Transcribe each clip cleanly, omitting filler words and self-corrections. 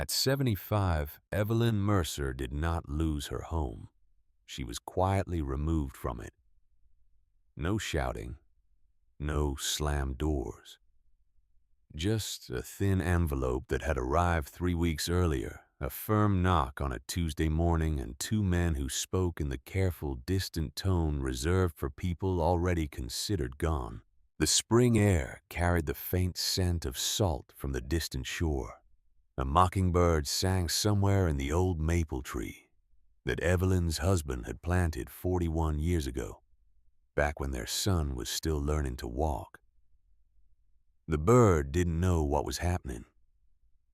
At 75, Evelyn Mercer did not lose her home. She was quietly removed from it. No shouting, no slammed doors. Just a thin envelope that had arrived 3 weeks earlier, a firm knock on a Tuesday morning, and two men who spoke in the careful, distant tone reserved for people already considered gone. The spring air carried the faint scent of salt from the distant shore. A mockingbird sang somewhere in the old maple tree that Evelyn's husband had planted 41 years ago, back when their son was still learning to walk. The bird didn't know what was happening.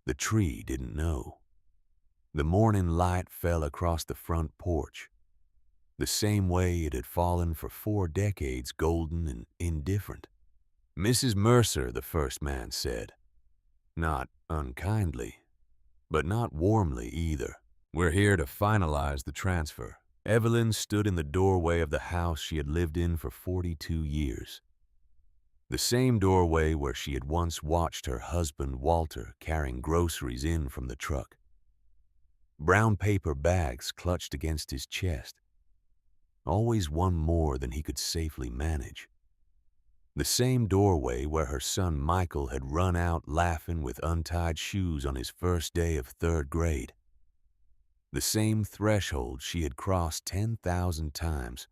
The tree didn't know. The morning light fell across the front porch, the same way it had fallen for 4 decades, golden and indifferent. "Mrs. Mercer," the first man said, not unkindly, but not warmly either. "We're here to finalize the transfer." Evelyn stood in the doorway of the house she had lived in for 42 years. The same doorway where she had once watched her husband Walter carrying groceries in from the truck. Brown paper bags clutched against his chest. Always one more than he could safely manage. The same doorway where her son Michael had run out laughing with untied shoes on his first day of 3rd grade. The same threshold she had crossed 10,000 times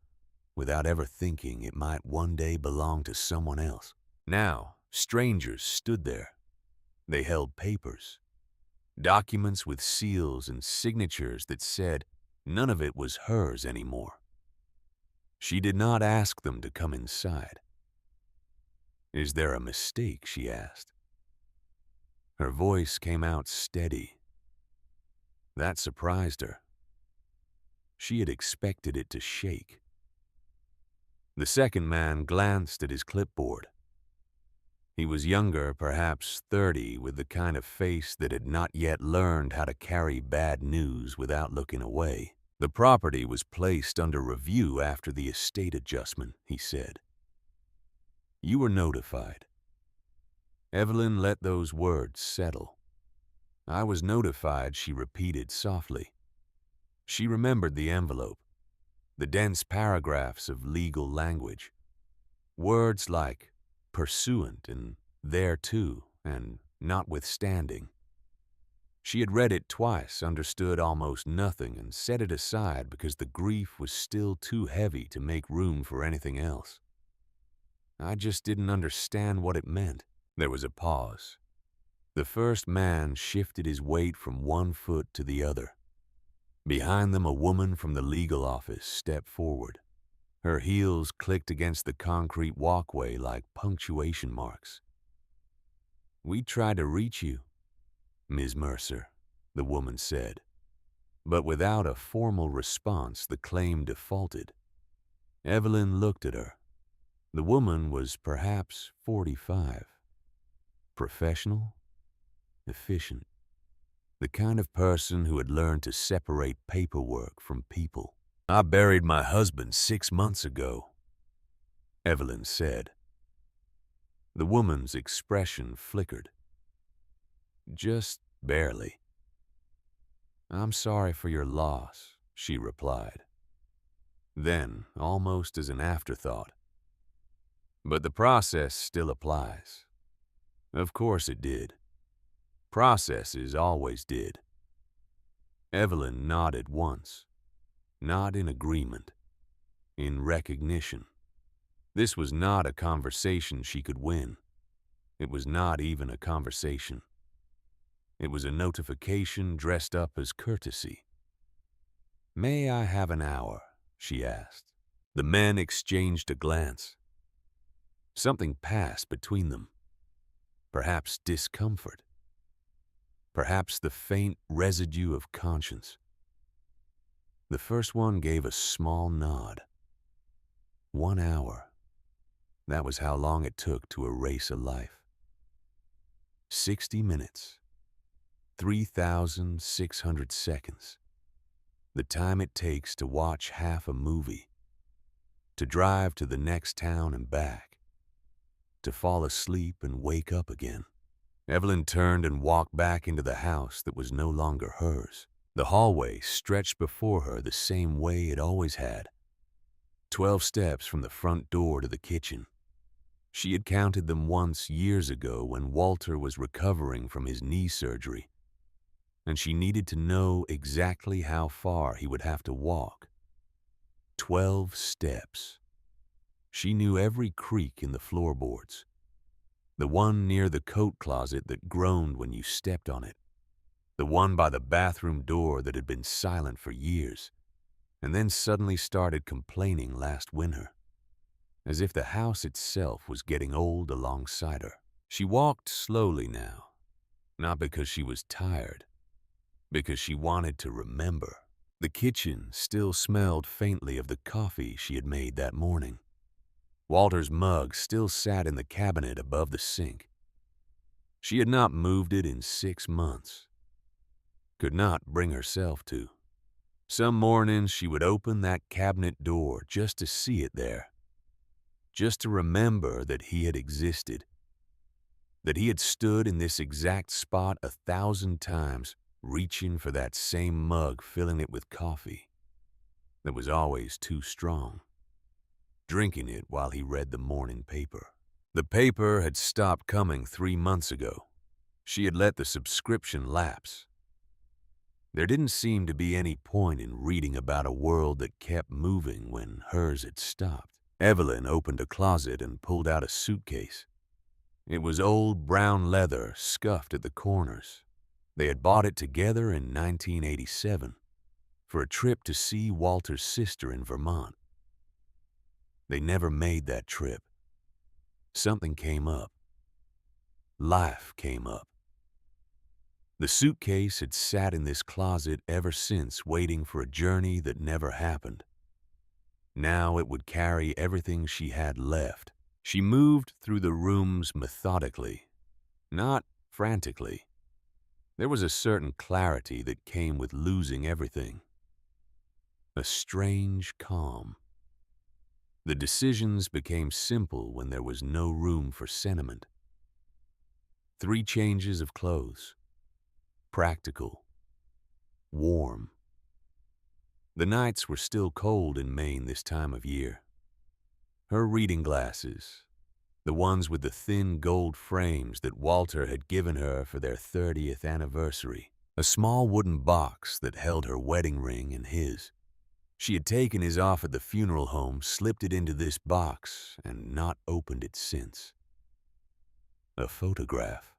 without ever thinking it might one day belong to someone else. Now, strangers stood there. They held papers, documents with seals and signatures that said none of it was hers anymore. She did not ask them to come inside. "Is there a mistake?" she asked. Her voice came out steady. That surprised her. She had expected it to shake. The second man glanced at his clipboard. He was younger, perhaps 30, with the kind of face that had not yet learned how to carry bad news without looking away. "The property was placed under review after the estate adjustment," he said. "You were notified." Evelyn let those words settle. "I was notified," she repeated softly. She remembered the envelope, the dense paragraphs of legal language. Words like pursuant and thereto and notwithstanding. She had read it twice, understood almost nothing, and set it aside because the grief was still too heavy to make room for anything else. "I just didn't understand what it meant." There was a pause. The first man shifted his weight from one foot to the other. Behind them, a woman from the legal office stepped forward. Her heels clicked against the concrete walkway like punctuation marks. "We tried to reach you, Ms. Mercer," the woman said. But without a formal response, the claim defaulted. Evelyn looked at her. The woman was perhaps 45. Professional, efficient. The kind of person who had learned to separate paperwork from people. "I buried my husband 6 months ago," Evelyn said. The woman's expression flickered. "Just barely." "I'm sorry for your loss," she replied. Then, almost as an afterthought, "But the process still applies." Of course it did. Processes always did. Evelyn nodded once, not in agreement, in recognition. This was not a conversation she could win. It was not even a conversation. It was a notification dressed up as courtesy. "May I have an hour?" she asked. The men exchanged a glance. Something passed between them. Perhaps discomfort. Perhaps the faint residue of conscience. The first one gave a small nod. 1 hour. That was how long it took to erase a life. 60 minutes. 3,600 seconds. The time it takes to watch half a movie. To drive to the next town and back. To fall asleep and wake up again. Evelyn turned and walked back into the house that was no longer hers. The hallway stretched before her the same way it always had. 12 steps from the front door to the kitchen. She had counted them once years ago when Walter was recovering from his knee surgery, and she needed to know exactly how far he would have to walk. 12 steps. She knew every creak in the floorboards. The one near the coat closet that groaned when you stepped on it. The one by the bathroom door that had been silent for years, and then suddenly started complaining last winter, as if the house itself was getting old alongside her. She walked slowly now, not because she was tired, because she wanted to remember. The kitchen still smelled faintly of the coffee she had made that morning. Walter's mug still sat in the cabinet above the sink. She had not moved it in 6 months. Could not bring herself to. Some mornings she would open that cabinet door just to see it there, just to remember that he had existed, that he had stood in this exact spot 1,000 times, reaching for that same mug, filling it with coffee that was always too strong, drinking it while he read the morning paper. The paper had stopped coming 3 months ago. She had let the subscription lapse. There didn't seem to be any point in reading about a world that kept moving when hers had stopped. Evelyn opened a closet and pulled out a suitcase. It was old brown leather, scuffed at the corners. They had bought it together in 1987 for a trip to see Walter's sister in Vermont. They never made that trip. Something came up. Life came up. The suitcase had sat in this closet ever since, waiting for a journey that never happened. Now it would carry everything she had left. She moved through the rooms methodically, not frantically. There was a certain clarity that came with losing everything. A strange calm. The decisions became simple when there was no room for sentiment. 3 changes of clothes. Practical. Warm. The nights were still cold in Maine this time of year. Her reading glasses, the ones with the thin gold frames that Walter had given her for their 30th anniversary, a small wooden box that held her wedding ring and his. She had taken his off at the funeral home, slipped it into this box, and not opened it since. A photograph.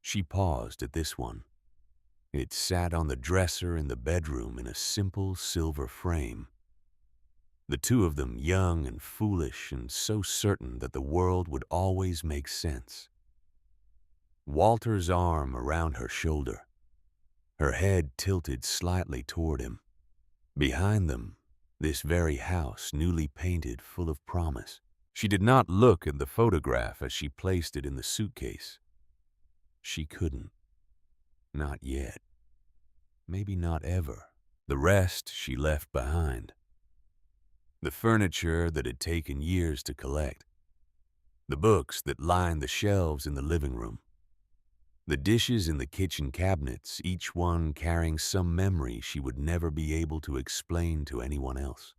She paused at this one. It sat on the dresser in the bedroom in a simple silver frame. The two of them, young and foolish and so certain that the world would always make sense. Walter's arm around her shoulder, her head tilted slightly toward him. Behind them, this very house, newly painted, full of promise. She did not look at the photograph as she placed it in the suitcase. She couldn't. Not yet. Maybe not ever. The rest she left behind. The furniture that had taken years to collect. The books that lined the shelves in the living room. The dishes in the kitchen cabinets, each one carrying some memory she would never be able to explain to anyone else.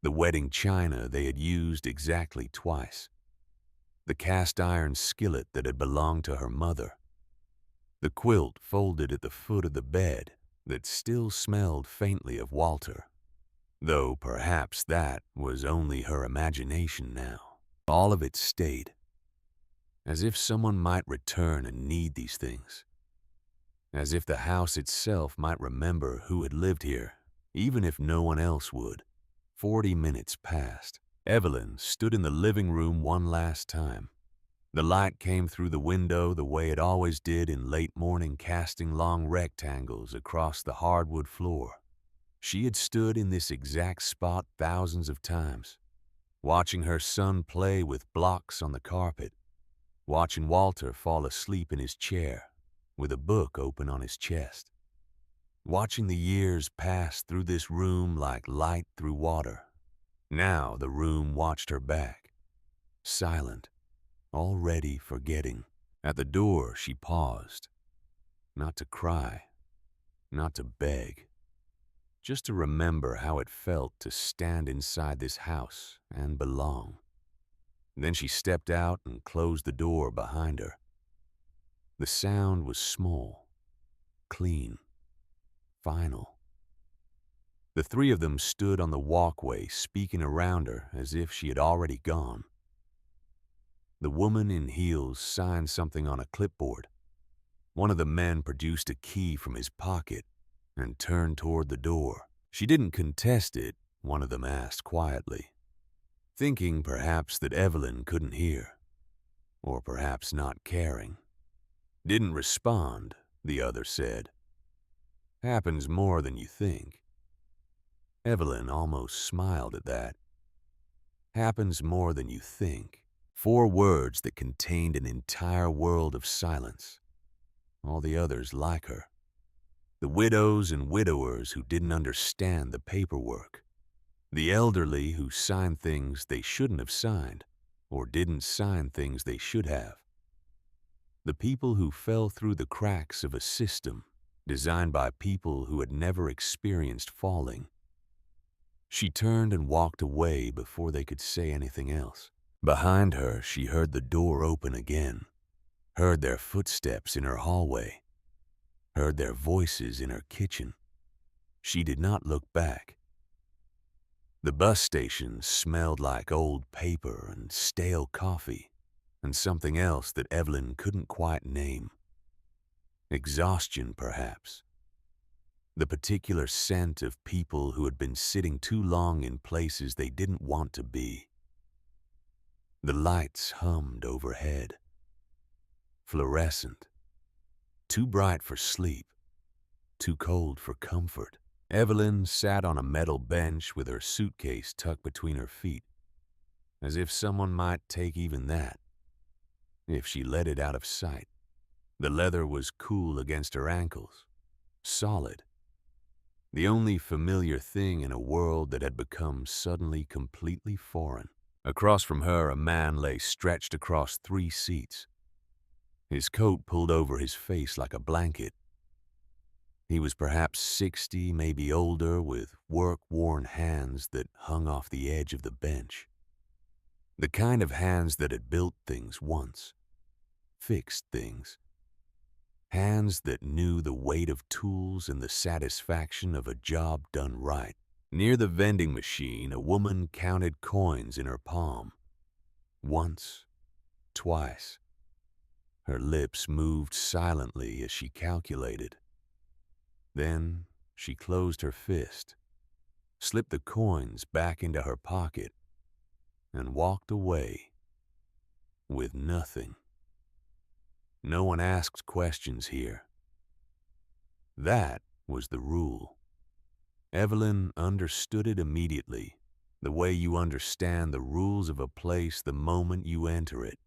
The wedding china they had used exactly twice. The cast-iron skillet that had belonged to her mother. The quilt folded at the foot of the bed that still smelled faintly of Walter, though perhaps that was only her imagination now. All of it stayed, as if someone might return and need these things, as if the house itself might remember who had lived here, even if no one else would. 40 minutes passed. Evelyn stood in the living room one last time. The light came through the window the way it always did in late morning, casting long rectangles across the hardwood floor. She had stood in this exact spot thousands of times, watching her son play with blocks on the carpet, watching Walter fall asleep in his chair with a book open on his chest, watching the years pass through this room like light through water. Now the room watched her back, silent, already forgetting. At the door, she paused, not to cry, not to beg, just to remember how it felt to stand inside this house and belong. Then she stepped out and closed the door behind her. The sound was small, clean, final. The three of them stood on the walkway, speaking around her as if she had already gone. The woman in heels signed something on a clipboard. One of the men produced a key from his pocket and turned toward the door. She didn't contest it, one of them asked quietly, thinking perhaps that Evelyn couldn't hear, or perhaps not caring. Didn't respond, the other said. Happens more than you think. Evelyn almost smiled at that. Happens more than you think. 4 words that contained an entire world of silence. All the others like her. The widows and widowers who didn't understand the paperwork. The elderly who signed things they shouldn't have signed, or didn't sign things they should have. The people who fell through the cracks of a system designed by people who had never experienced falling. She turned and walked away before they could say anything else. Behind her, she heard the door open again, heard their footsteps in her hallway, heard their voices in her kitchen. She did not look back. The bus station smelled like old paper and stale coffee and something else that Evelyn couldn't quite name. Exhaustion, perhaps. The particular scent of people who had been sitting too long in places they didn't want to be. The lights hummed overhead. Fluorescent. Too bright for sleep. Too cold for comfort. Evelyn sat on a metal bench with her suitcase tucked between her feet, as if someone might take even that, if she let it out of sight. The leather was cool against her ankles, solid. The only familiar thing in a world that had become suddenly completely foreign. Across from her, a man lay stretched across 3 seats, his coat pulled over his face like a blanket. He was perhaps 60, maybe older, with work-worn hands that hung off the edge of the bench. The kind of hands that had built things once, fixed things. Hands that knew the weight of tools and the satisfaction of a job done right. Near the vending machine, a woman counted coins in her palm. Once, twice. Her lips moved silently as she calculated. Then she closed her fist, slipped the coins back into her pocket, and walked away with nothing. No one asked questions here. That was the rule. Evelyn understood it immediately, the way you understand the rules of a place the moment you enter it.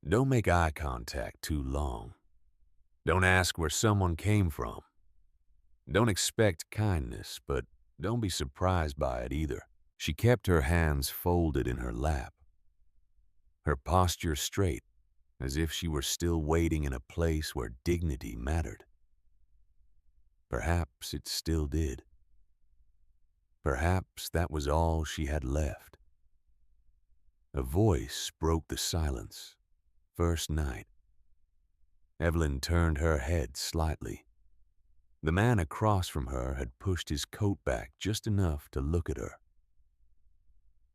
Don't make eye contact too long. Don't ask where someone came from. Don't expect kindness, but don't be surprised by it either. She kept her hands folded in her lap, her posture straight, as if she were still waiting in a place where dignity mattered. Perhaps it still did. Perhaps that was all she had left. A voice broke the silence. First night. Evelyn turned her head slightly. The man across from her had pushed his coat back just enough to look at her.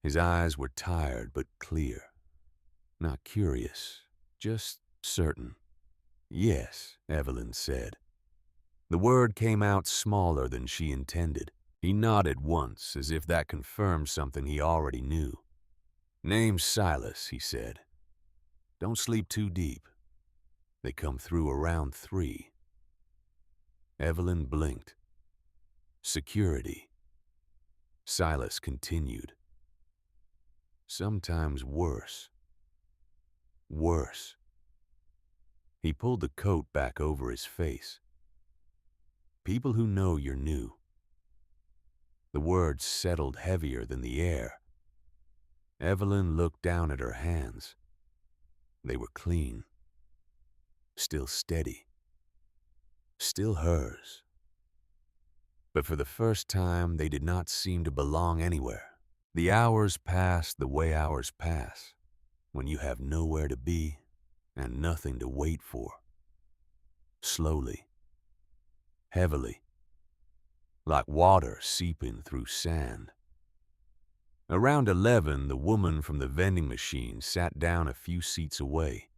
His eyes were tired but clear. Not curious, just certain. Yes, Evelyn said. The word came out smaller than she intended. He nodded once, as if that confirmed something he already knew. Name's Silas, he said. Don't sleep too deep. They come through around 3. Evelyn blinked. Security. Silas continued. Sometimes worse. Worse. He pulled the coat back over his face. People who know you're new. The words settled heavier than the air. Evelyn looked down at her hands. They were clean. still steady, still hers. But for the first time, they did not seem to belong anywhere. The hours passed the way hours pass, when you have nowhere to be and nothing to wait for. Slowly, heavily, like water seeping through sand. Around 11, the woman from the vending machine sat down a few seats away.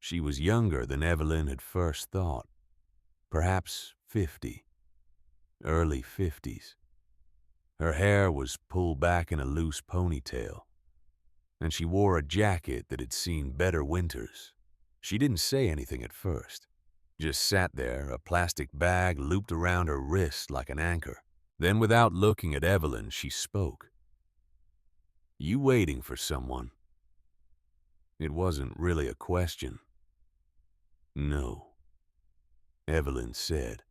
She was younger than Evelyn had first thought, perhaps 50, early 50s. Her hair was pulled back in a loose ponytail, and she wore a jacket that had seen better winters. She didn't say anything at first, just sat there, a plastic bag looped around her wrist like an anchor. Then, without looking at Evelyn, she spoke. "You waiting for someone?" It wasn't really a question. "No," Evelyn said.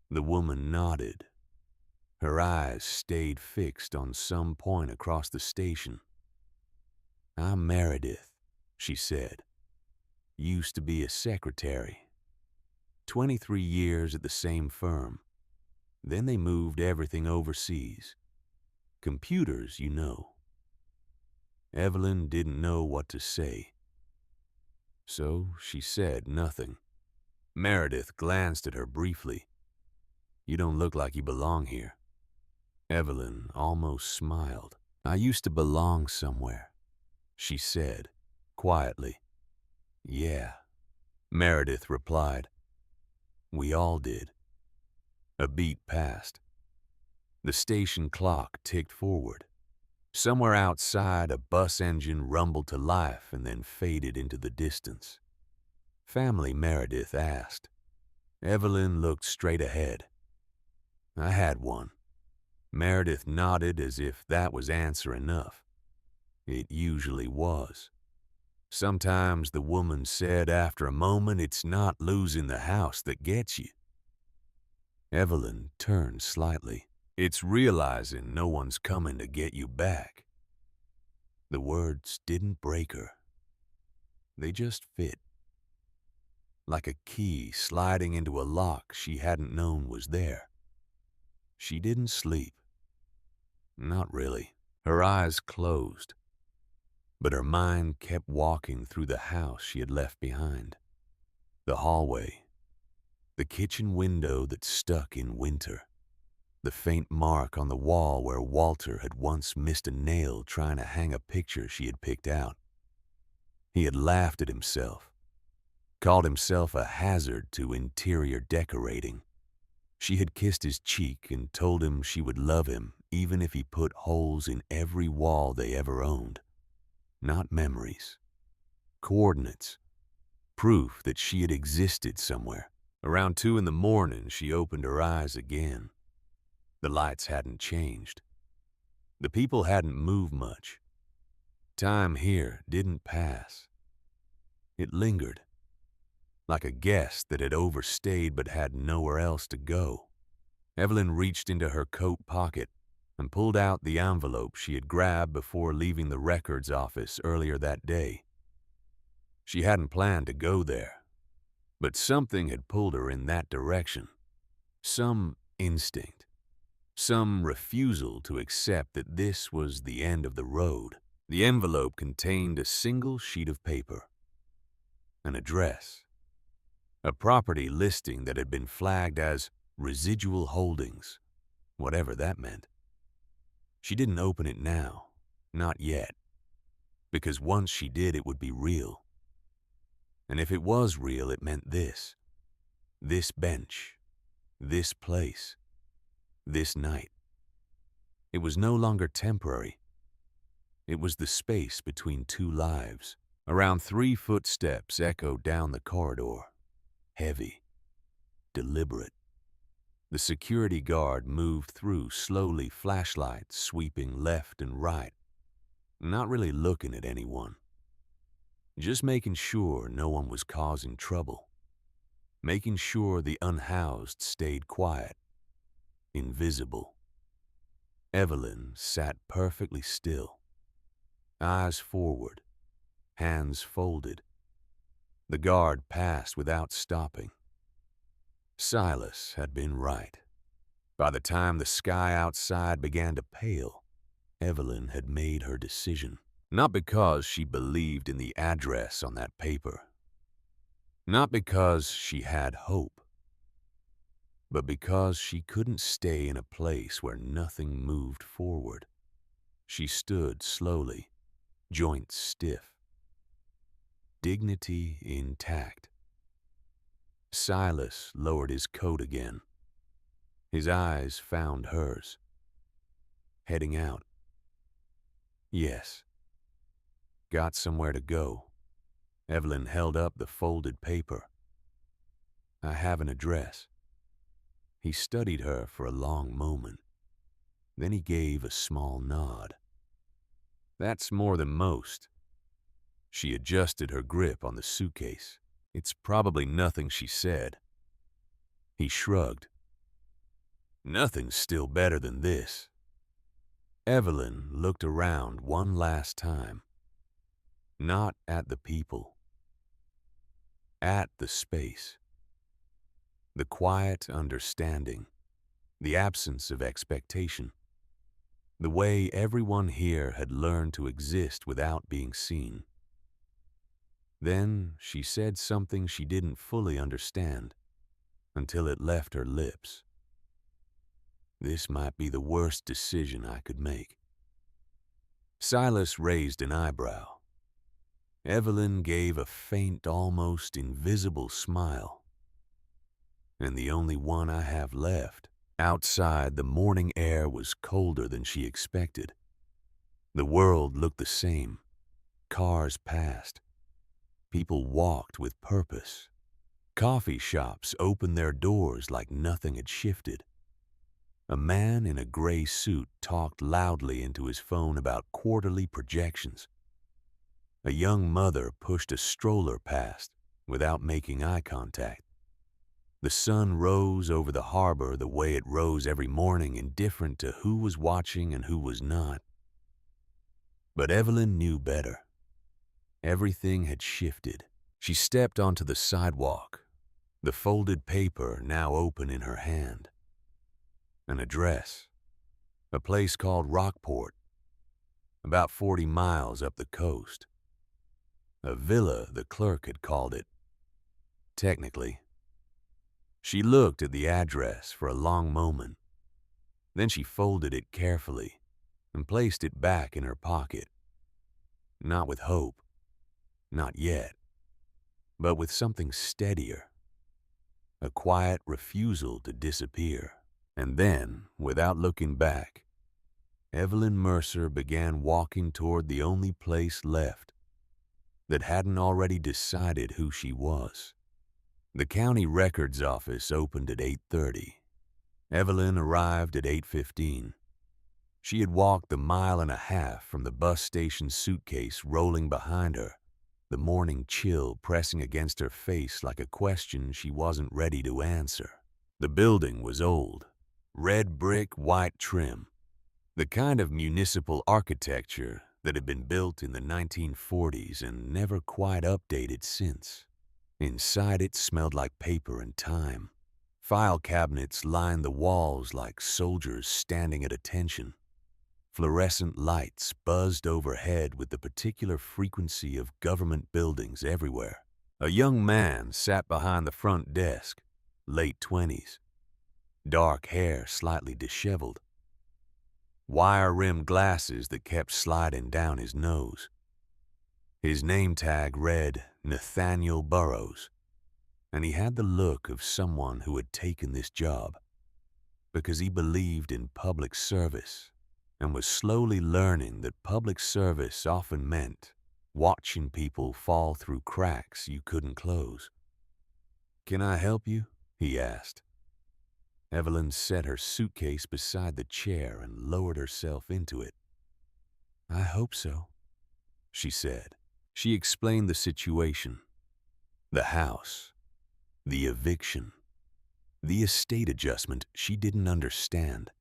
The woman nodded. Her eyes stayed fixed on some point across the station. "I'm Meredith," she said. "Used to be a secretary. 23 years at the same firm. Then they moved everything overseas. Computers, you know." Evelyn didn't know what to say, so she said nothing. Meredith glanced at her briefly. "You don't look like you belong here." Evelyn almost smiled. "I used to belong somewhere," she said, quietly. "Yeah," Meredith replied. "We all did." A beat passed. The station clock ticked forward. Somewhere outside, a bus engine rumbled to life and then faded into the distance. "Family?" Meredith asked. Evelyn looked straight ahead. "I had one." Meredith nodded as if that was answer enough. It usually was. Sometimes, the woman said after a moment, it's not losing the house that gets you. Evelyn turned slightly. It's realizing no one's coming to get you back. The words didn't break her. They just fit. Like a key sliding into a lock she hadn't known was there. She didn't sleep. Not really. Her eyes closed. But her mind kept walking through the house she had left behind. The hallway. The kitchen window that stuck in winter. The faint mark on the wall where Walter had once missed a nail trying to hang a picture she had picked out. He had laughed at himself, called himself a hazard to interior decorating. She had kissed his cheek and told him she would love him even if he put holes in every wall they ever owned. Not memories. Coordinates. Proof that she had existed somewhere. Around 2 in the morning, she opened her eyes again. The lights hadn't changed. The people hadn't moved much. Time here didn't pass. It lingered, like a guest that had overstayed but had nowhere else to go. Evelyn reached into her coat pocket and pulled out the envelope she had grabbed before leaving the records office earlier that day. She hadn't planned to go there, but something had pulled her in that direction. Some instinct. Some refusal to accept that this was the end of the road. The envelope contained a single sheet of paper. An address. A property listing that had been flagged as residual holdings, whatever that meant. She didn't open it now, not yet, because once she did, it would be real. And if it was real, it meant this. This bench. This place. This night. It was no longer temporary. It was the space between 2 lives. Around 3 footsteps echoed down the corridor. Heavy. Deliberate. The security guard moved through slowly, flashlights sweeping left and right. Not really looking at anyone. Just making sure no one was causing trouble. Making sure the unhoused stayed quiet. Invisible. Evelyn sat perfectly still. Eyes forward. Hands folded. The guard passed without stopping. Silas had been right. By the time the sky outside began to pale, Evelyn had made her decision. Not because she believed in the address on that paper. Not because she had hope. But because she couldn't stay in a place where nothing moved forward. She stood slowly, joints stiff, dignity intact. Silas lowered his coat again. His eyes found hers. Heading out. Yes. Got somewhere to go. Evelyn held up the folded paper. I have an address. He studied her for a long moment. Then he gave a small nod. That's more than most. She adjusted her grip on the suitcase. It's probably nothing, she said. He shrugged. Nothing's still better than this. Evelyn looked around one last time. Not at the people. At the space. The quiet understanding. The absence of expectation. The way everyone here had learned to exist without being seen. Then she said something she didn't fully understand until it left her lips. This might be the worst decision I could make. Silas raised an eyebrow. Evelyn gave a faint, almost invisible smile. And the only one I have left. Outside, the morning air was colder than she expected. The world looked the same. Cars passed. People walked with purpose. Coffee shops opened their doors like nothing had shifted. A man in a gray suit talked loudly into his phone about quarterly projections. A young mother pushed a stroller past without making eye contact. The sun rose over the harbor the way it rose every morning, indifferent to who was watching and who was not. But Evelyn knew better. Everything had shifted. She stepped onto the sidewalk, the folded paper now open in her hand. An address. A place called Rockport, about 40 miles up the coast. A villa, the clerk had called it. Technically. She looked at the address for a long moment. Then she folded it carefully and placed it back in her pocket. Not with hope. Not yet. But with something steadier. A quiet refusal to disappear. And then, without looking back, Evelyn Mercer began walking toward the only place left that hadn't already decided who she was. The county records office opened at 8:30. Evelyn arrived at 8:15. She had walked a mile and a half from the bus station, suitcase rolling behind her, the morning chill pressing against her face like a question she wasn't ready to answer. The building was old, red brick, white trim, the kind of municipal architecture that had been built in the 1940s and never quite updated since. Inside it smelled like paper and time. File cabinets lined the walls like soldiers standing at attention. Fluorescent lights buzzed overhead with the particular frequency of government buildings everywhere. A young man sat behind the front desk, late 20s. Dark hair slightly disheveled. Wire-rimmed glasses that kept sliding down his nose. His name tag read Nathaniel Burroughs, and he had the look of someone who had taken this job because he believed in public service and was slowly learning that public service often meant watching people fall through cracks you couldn't close. "Can I help you?" he asked. Evelyn set her suitcase beside the chair and lowered herself into it. "I hope so," she said. She explained the situation. The house. The eviction. The estate adjustment she didn't understand.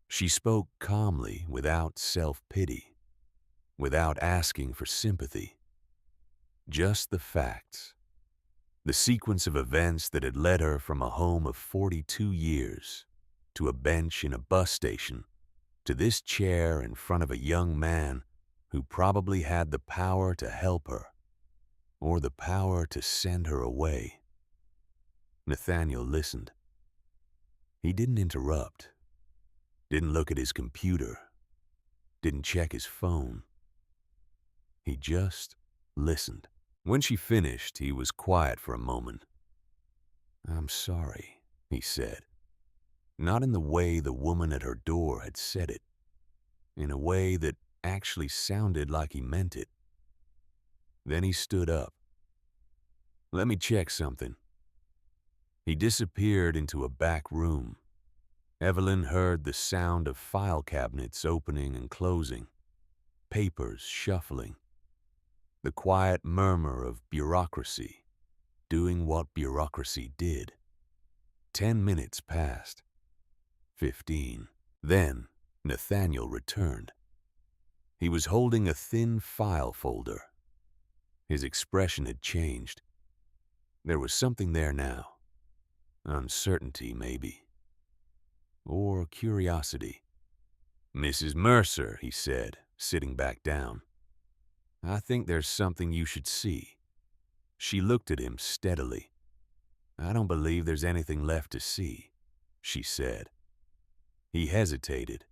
She spoke calmly, without self-pity, without asking for sympathy. Just the facts. The sequence of events that had led her from a home of 42 years to a bench in a bus station to this chair in front of a young man who probably had the power to help her or the power to send her away. Nathaniel listened. He didn't interrupt, didn't look at his computer, didn't check his phone. He just listened. When she finished, he was quiet for a moment. "I'm sorry," he said. Not in the way the woman at her door had said it, in a way that actually sounded like he meant it. Then he stood up. "Let me check something." He disappeared into a back room. Evelyn heard the sound of file cabinets opening and closing, papers shuffling, the quiet murmur of bureaucracy doing what bureaucracy did. 10 minutes passed. 15. Then Nathaniel returned. He was holding a thin file folder. His expression had changed. There was something there now. Uncertainty, maybe. Or curiosity. "Mrs. Mercer," he said, sitting back down. "I think there's something you should see." She looked at him steadily. "I don't believe there's anything left to see," she said. He hesitated.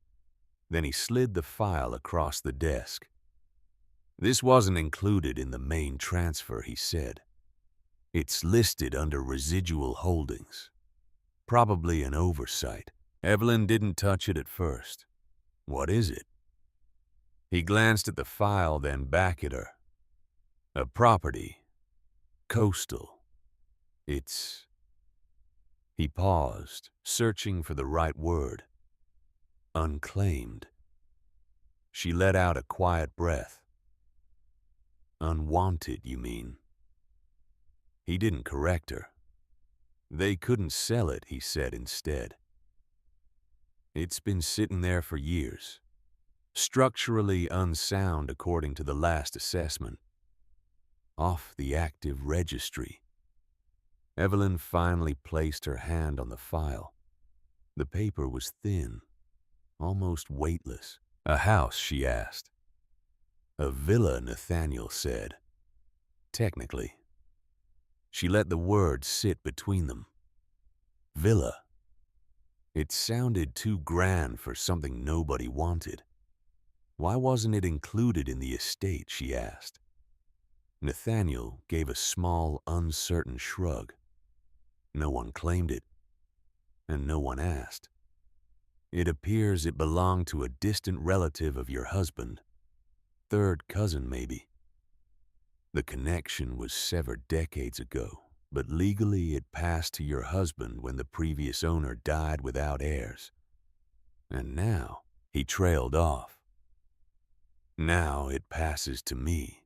Then he slid the file across the desk. "This wasn't included in the main transfer," he said. "It's listed under residual holdings. Probably an oversight." Evelyn didn't touch it at first. "What is it?" He glanced at the file, then back at her. "A property. Coastal. It's..." He paused, searching for the right word. "Unclaimed." She let out a quiet breath. "Unwanted, you mean?" He didn't correct her. "They couldn't sell it," he said instead. "It's been sitting there for years. Structurally unsound according to the last assessment. Off the active registry." Evelyn finally placed her hand on the file. The paper was thin, almost weightless. "A house?" she asked. "A villa," Nathaniel said. "Technically." She let the words sit between them. Villa. It sounded too grand for something nobody wanted. Why wasn't it included in the estate, she asked. Nathaniel gave a small, uncertain shrug. No one claimed it, and no one asked. "It appears it belonged to a distant relative of your husband. Third cousin, maybe. The connection was severed decades ago, but legally it passed to your husband when the previous owner died without heirs. And now," he trailed off, "now it passes to me."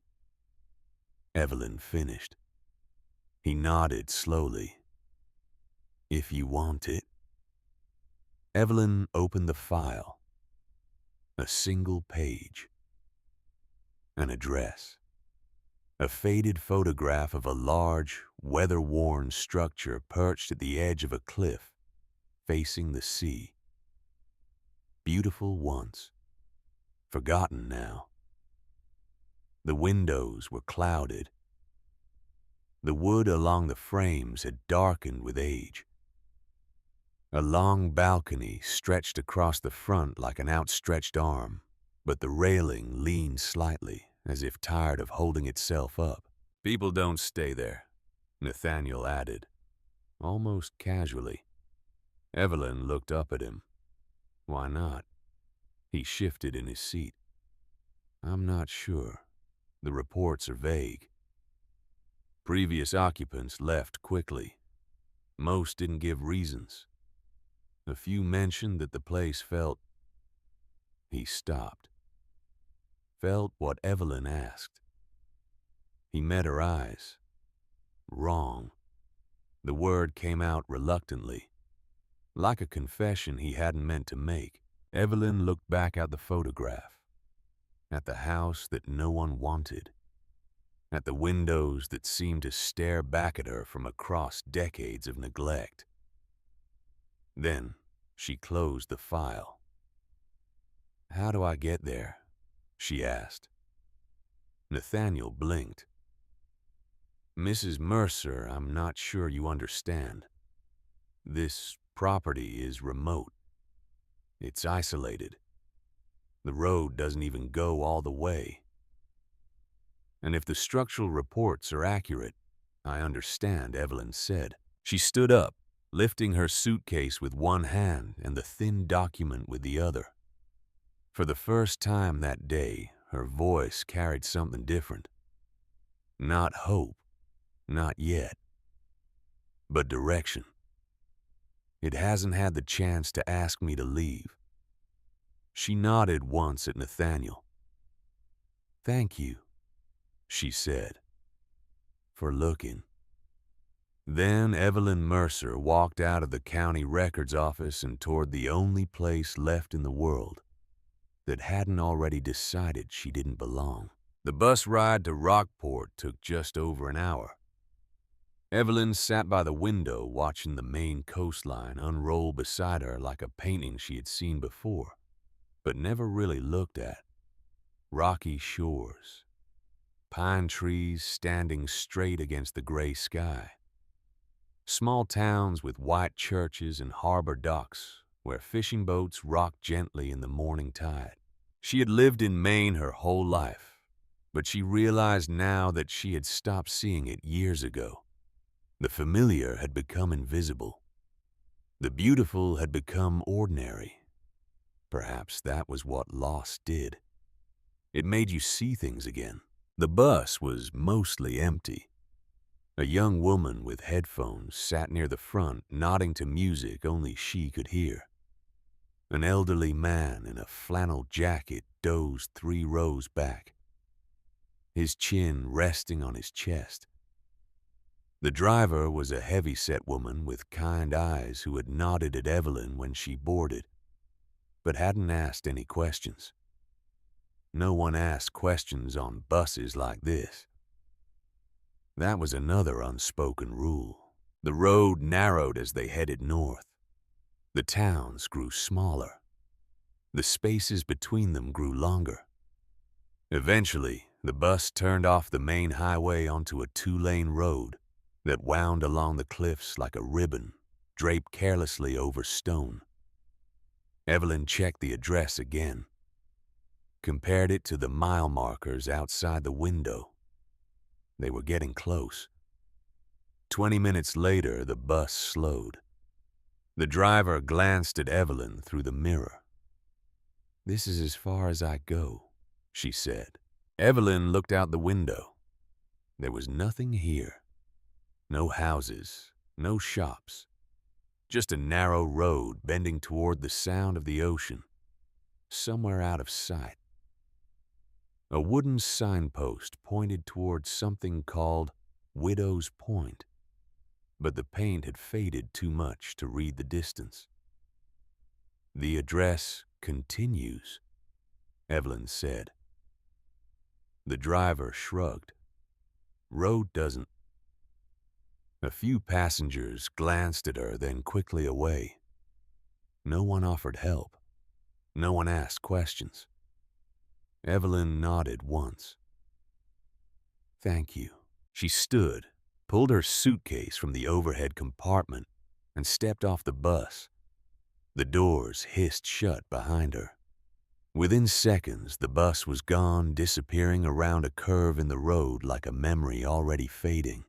Evelyn finished. He nodded slowly. "If you want it." Evelyn opened the file. A single page. An address. A faded photograph of a large, weather-worn structure perched at the edge of a cliff, facing the sea. Beautiful once. Forgotten now. The windows were clouded. The wood along the frames had darkened with age. A long balcony stretched across the front like an outstretched arm, but the railing leaned slightly, as if tired of holding itself up. "People don't stay there," Nathaniel added, almost casually. Evelyn looked up at him. "Why not?" He shifted in his seat. "I'm not sure. The reports are vague. Previous occupants left quickly. Most didn't give reasons. A few mentioned that the place felt..." He stopped. Felt what Evelyn asked. He met her eyes. Wrong. The word came out reluctantly, like a confession he hadn't meant to make. Evelyn looked back at the photograph, at the house that no one wanted, at the windows that seemed to stare back at her from across decades of neglect. Then she closed the file. "How do I get there?" she asked. Nathaniel blinked. "Mrs. Mercer, I'm not sure you understand. This property is remote. It's isolated. The road doesn't even go all the way. And if the structural reports are accurate, I understand," Evelyn said. She stood up, lifting her suitcase with one hand and the thin document with the other. For the first time that day, her voice carried something different. Not hope, not yet, but direction. "It hasn't had the chance to ask me to leave." She nodded once at Nathaniel. "Thank you," she said, "for looking." Then Evelyn Mercer walked out of the county records office and toward the only place left in the world that hadn't already decided she didn't belong. The bus ride to Rockport took just over an hour. Evelyn sat by the window watching the Maine coastline unroll beside her like a painting she had seen before, but never really looked at. Rocky shores, pine trees standing straight against the gray sky. Small towns with white churches and harbor docks where fishing boats rocked gently in the morning tide. She had lived in Maine her whole life, but she realized now that she had stopped seeing it years ago. The familiar had become invisible. The beautiful had become ordinary. Perhaps that was what loss did. It made you see things again. The bus was mostly empty. A young woman with headphones sat near the front, nodding to music only she could hear. An elderly man in a flannel jacket dozed 3 rows back, his chin resting on his chest. The driver was a heavy-set woman with kind eyes who had nodded at Evelyn when she boarded, but hadn't asked any questions. No one asked questions on buses like this. That was another unspoken rule. The road narrowed as they headed north. The towns grew smaller. The spaces between them grew longer. Eventually, the bus turned off the main highway onto a 2-lane road that wound along the cliffs like a ribbon draped carelessly over stone. Evelyn checked the address again, compared it to the mile markers outside the window. They were getting close. 20 minutes later, the bus slowed. The driver glanced at Evelyn through the mirror. "This is as far as I go," she said. Evelyn looked out the window. There was nothing here. No houses, no shops. Just a narrow road bending toward the sound of the ocean, somewhere out of sight. A wooden signpost pointed toward something called Widow's Point, but the paint had faded too much to read the distance. "The address continues," Evelyn said. The driver shrugged. "Road doesn't." A few passengers glanced at her, then quickly away. No one offered help. No one asked questions. Evelyn nodded once. "Thank you." She stood, pulled her suitcase from the overhead compartment, and stepped off the bus. The doors hissed shut behind her. Within seconds, the bus was gone, disappearing around a curve in the road like a memory already fading.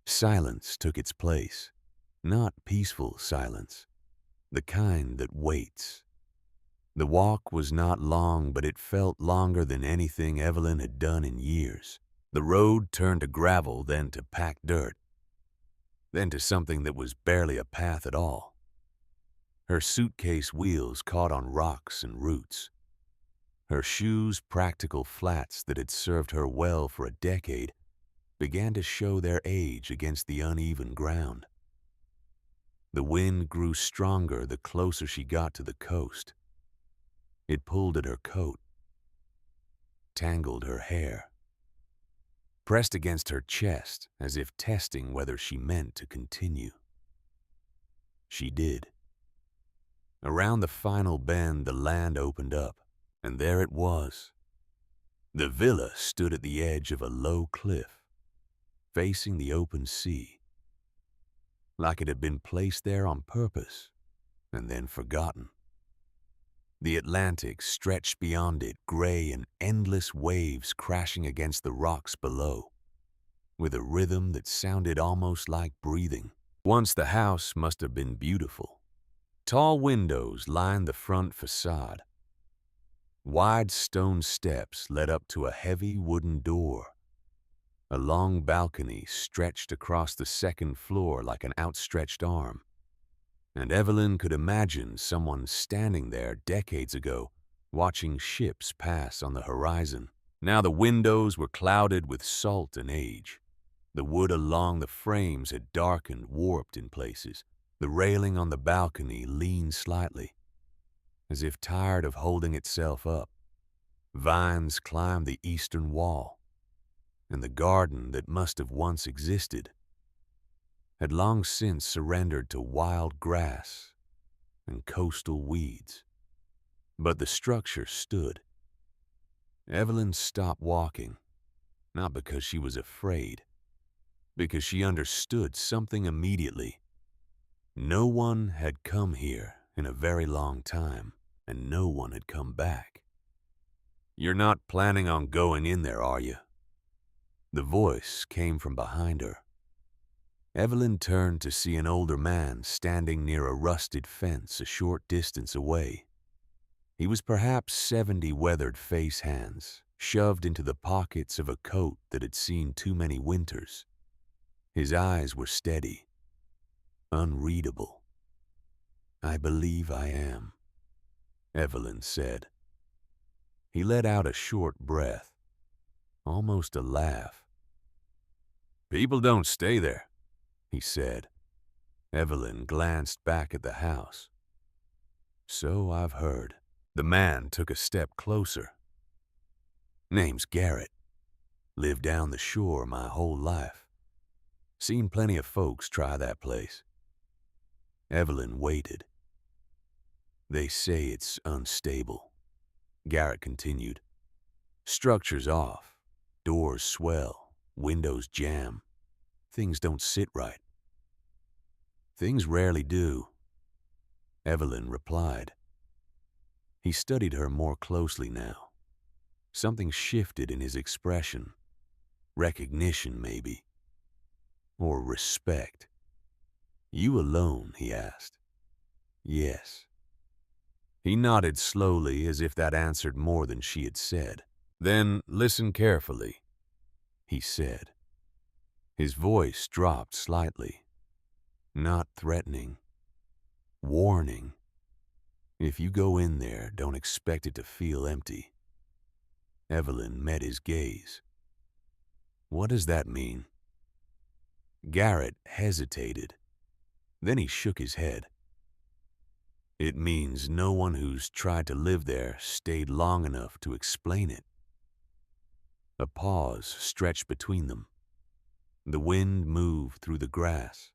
Silence took its place. Not peaceful silence, the kind that waits. The walk was not long, but it felt longer than anything Evelyn had done in years. The road turned to gravel, then to packed dirt, then to something that was barely a path at all. Her suitcase wheels caught on rocks and roots. Her shoes, practical flats that had served her well for a decade, began to show their age against the uneven ground. The wind grew stronger the closer she got to the coast. It pulled at her coat, tangled her hair. pressed against her chest as if testing whether she meant to continue. She did. Around the final bend, the land opened up, and there it was. The villa stood at the edge of a low cliff, facing the open sea, like it had been placed there on purpose and then forgotten. The Atlantic stretched beyond it, gray and endless waves crashing against the rocks below, with a rhythm that sounded almost like breathing. Once the house must have been beautiful. Tall windows lined the front facade. Wide stone steps led up to a heavy wooden door. A long balcony stretched across the second floor like an outstretched arm, and Evelyn could imagine someone standing there decades ago, watching ships pass on the horizon. Now the windows were clouded with salt and age. The wood along the frames had darkened, warped in places. The railing on the balcony leaned slightly, as if tired of holding itself up. Vines climbed the eastern wall, and the garden that must have once existed had long since surrendered to wild grass and coastal weeds. But the structure stood. Evelyn stopped walking, not because she was afraid, because she understood something immediately. No one had come here in a very long time, and no one had come back. "You're not planning on going in there, are you?" The voice came from behind her. Evelyn turned to see an older man standing near a rusted fence a short distance away. He was perhaps 70, weathered face hands shoved into the pockets of a coat that had seen too many winters. His eyes were steady, unreadable. "I believe I am," Evelyn said. He let out a short breath, almost a laugh. "People don't stay there," he said. Evelyn glanced back at the house. "So I've heard." The man took a step closer. "Name's Garrett. Lived down the shore my whole life. Seen plenty of folks try that place." Evelyn waited. "They say it's unstable," Garrett continued. "Structure's off, doors swell, windows jam. Things don't sit right." "Things rarely do," Evelyn replied. He studied her more closely now. Something shifted in his expression. Recognition, maybe. Or respect. "You alone?" he asked. "Yes." He nodded slowly, as if that answered more than she had said. "Then listen carefully," he said. His voice dropped slightly. Not threatening. Warning. "If you go in there, don't expect it to feel empty." Evelyn met his gaze. "What does that mean?" Garrett hesitated. Then he shook his head. "It means no one who's tried to live there stayed long enough to explain it." A pause stretched between them. The wind moved through the grass.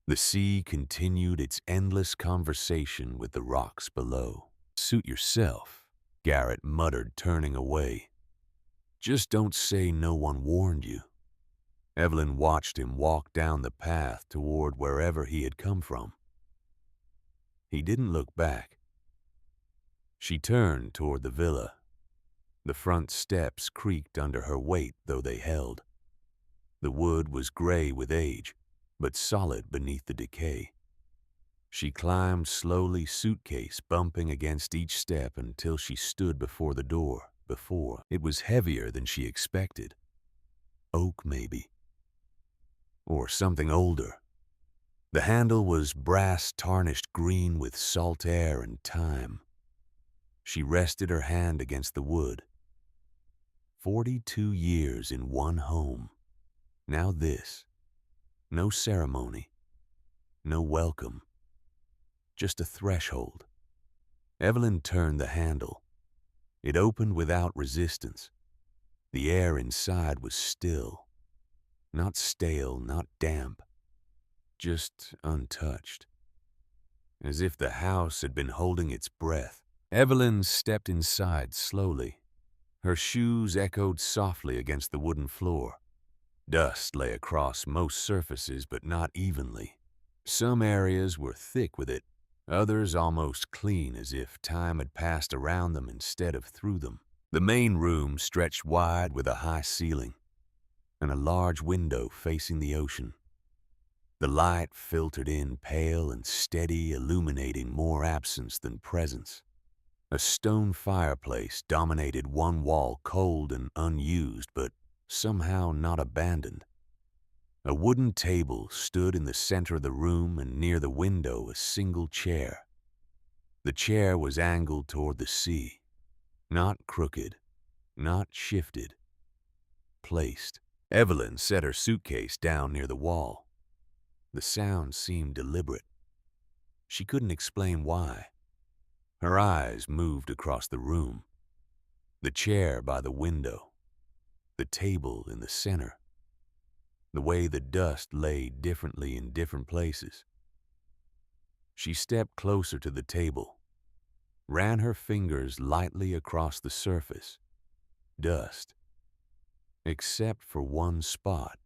The sea continued its endless conversation with the rocks below. "Suit yourself," Garrett muttered, turning away. "Just don't say no one warned you." Evelyn watched him walk down the path toward wherever he had come from. He didn't look back. She turned toward the villa. The front steps creaked under her weight, though they held. The wood was gray with age, but solid beneath the decay. She climbed slowly, suitcase bumping against each step, until she stood before the door. It was heavier than she expected. Oak, maybe. Or something older. The handle was brass tarnished green with salt air and time. She rested her hand against the wood. 42 years in one home. Now this. No ceremony. No welcome. Just a threshold. Evelyn turned the handle. It opened without resistance. The air inside was still, not stale, not damp, just untouched, as if the house had been holding its breath. Evelyn stepped inside slowly. Her shoes echoed softly against the wooden floor. Dust lay across most surfaces, but not evenly. Some areas were thick with it, others almost clean, as if time had passed around them instead of through them. The main room stretched wide with a high ceiling and a large window facing the ocean. The light filtered in pale and steady, illuminating more absence than presence. A stone fireplace dominated one wall, cold and unused, but somehow not abandoned. A wooden table stood in the center of the room, and near the window a single chair. The chair was angled toward the sea, not crooked, not shifted, placed. Evelyn set her suitcase down near the wall. The sound seemed deliberate. She couldn't explain why. Her eyes moved across the room. The chair by the window, the table in the center, the way the dust lay differently in different places. She stepped closer to the table, ran her fingers lightly across the surface. Dust, except for one spot,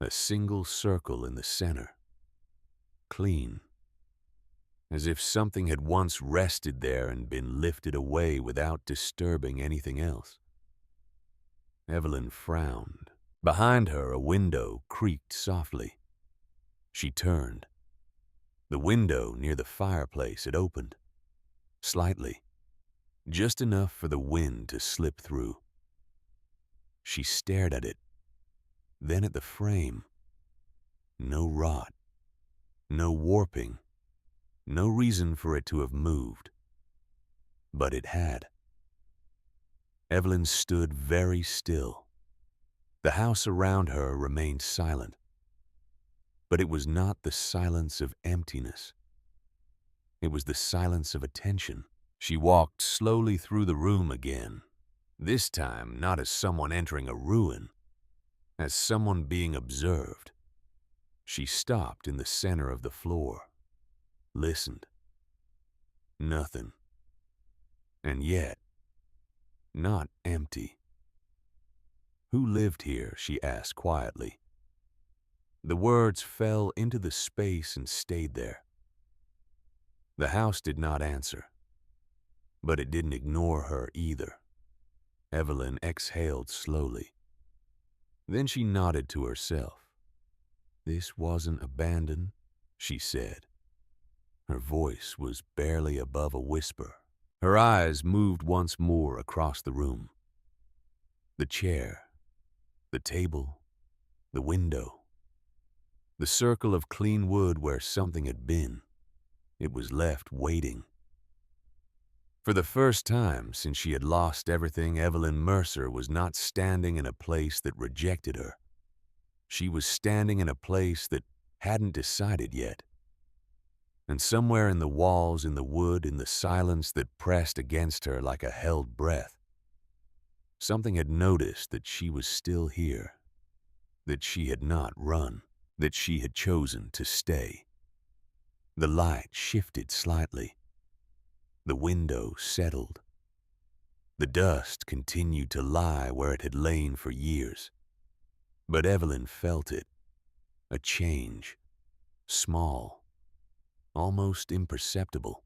a single circle in the center. Clean, as if something had once rested there and been lifted away without disturbing anything else. Evelyn frowned. Behind her, a window creaked softly. She turned. The window near the fireplace had opened, slightly, just enough for the wind to slip through. She stared at it, then at the frame. No rot, no warping, no reason for it to have moved. But it had. Evelyn stood very still. The house around her remained silent. But it was not the silence of emptiness. It was the silence of attention. She walked slowly through the room again, this time not as someone entering a ruin, as someone being observed. She stopped in the center of the floor, listened. Nothing. And yet, not empty. "Who lived here?" she asked quietly. The words fell into the space and stayed there. The house did not answer, but it didn't ignore her either. Evelyn exhaled slowly. Then she nodded to herself. "This wasn't abandoned," she said. Her voice was barely above a whisper. Her eyes moved once more across the room. The chair, the table, the window, the circle of clean wood where something had been. It was left waiting. For the first time since she had lost everything, Evelyn Mercer was not standing in a place that rejected her. She was standing in a place that hadn't decided yet. And somewhere in the walls, in the wood, in the silence that pressed against her like a held breath, something had noticed that she was still here, that she had not run, that she had chosen to stay. The light shifted slightly. The window settled. The dust continued to lie where it had lain for years. But Evelyn felt it, a change, small, almost imperceptible,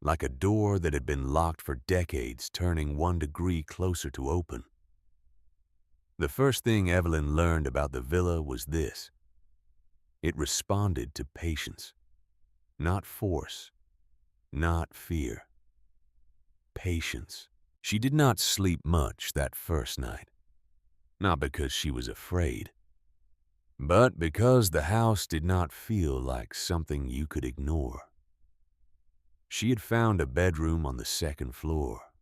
like a door that had been locked for decades turning 1 degree closer to open. The first thing Evelyn learned about the villa was this: it responded to patience, not force, not fear. Patience. She did not sleep much that first night, not because she was afraid, but because the house did not feel like something you could ignore. She had found a bedroom on the second floor.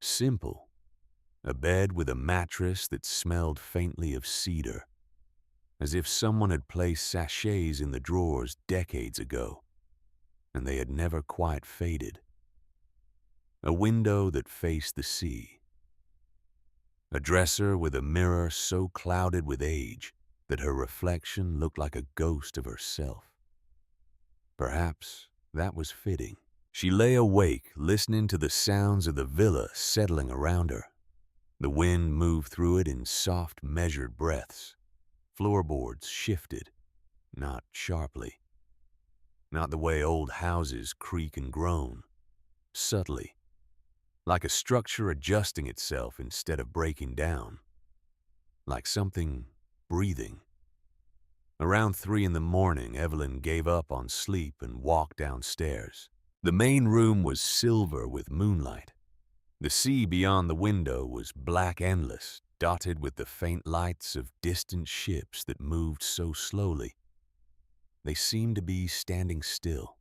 Simple. A bed with a mattress that smelled faintly of cedar, as if someone had placed sachets in the drawers decades ago, and they had never quite faded. A window that faced the sea. A dresser with a mirror so clouded with age that her reflection looked like a ghost of herself. Perhaps that was fitting. She lay awake, listening to the sounds of the villa settling around her. The wind moved through it in soft, measured breaths. Floorboards shifted, not sharply. Not the way old houses creak and groan, subtly, like a structure adjusting itself instead of breaking down, like something breathing. Around 3 in the morning, Evelyn gave up on sleep and walked downstairs. The main room was silver with moonlight. The sea beyond the window was black endless, dotted with the faint lights of distant ships that moved so slowly. They seemed to be standing still.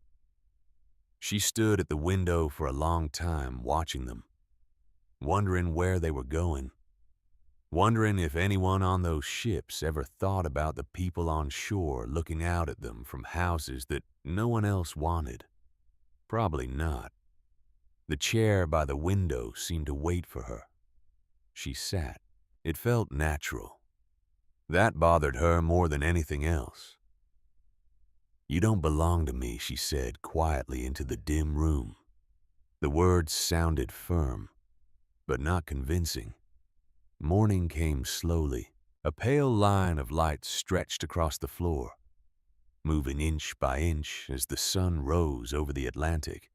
She stood at the window for a long time watching them, wondering where they were going, wondering if anyone on those ships ever thought about the people on shore looking out at them from houses that no one else wanted. Probably not. The chair by the window seemed to wait for her. She sat. It felt natural. That bothered her more than anything else. "You don't belong to me," she said quietly into the dim room. The words sounded firm, but not convincing. Morning came slowly. A pale line of light stretched across the floor, moving inch by inch as the sun rose over the Atlantic.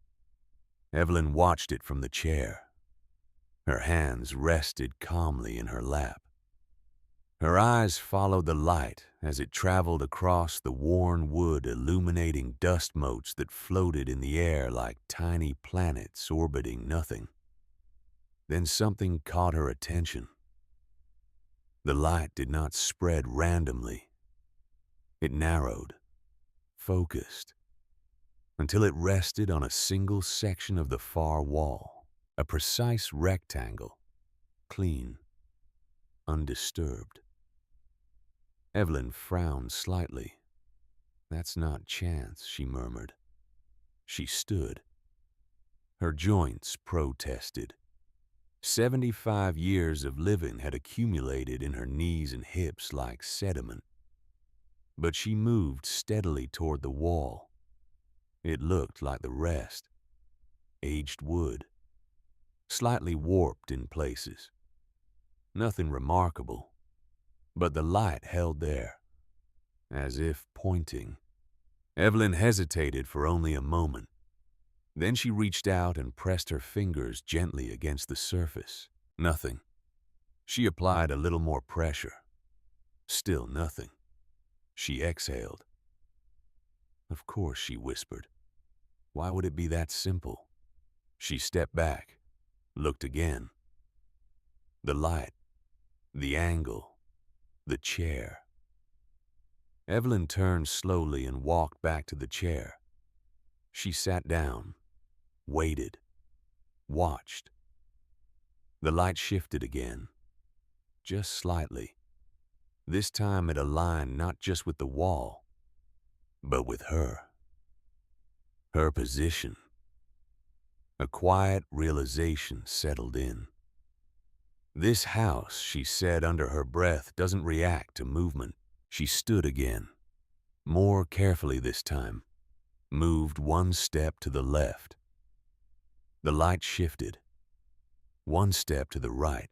Evelyn watched it from the chair. Her hands rested calmly in her lap. Her eyes followed the light as it traveled across the worn wood, illuminating dust motes that floated in the air like tiny planets orbiting nothing. Then something caught her attention. The light did not spread randomly. It narrowed, focused, until it rested on a single section of the far wall, a precise rectangle, clean, undisturbed. Evelyn frowned slightly. "That's not chance," she murmured. She stood. Her joints protested. 75 years of living had accumulated in her knees and hips like sediment. But she moved steadily toward the wall. It looked like the rest. Aged wood, slightly warped in places. Nothing remarkable, but the light held there, as if pointing. Evelyn hesitated for only a moment. Then she reached out and pressed her fingers gently against the surface. Nothing. She applied a little more pressure. Still nothing. She exhaled. "Of course," she whispered. "Why would it be that simple?" She stepped back, looked again. The light, the angle, the chair. Evelyn turned slowly and walked back to the chair. She sat down, waited, watched. The light shifted again, just slightly. This time it aligned not just with the wall, but with her. Her position. A quiet realization settled in. "This house," she said under her breath, "doesn't react to movement." She stood again, more carefully this time, moved one step to the left. The light shifted. One step to the right.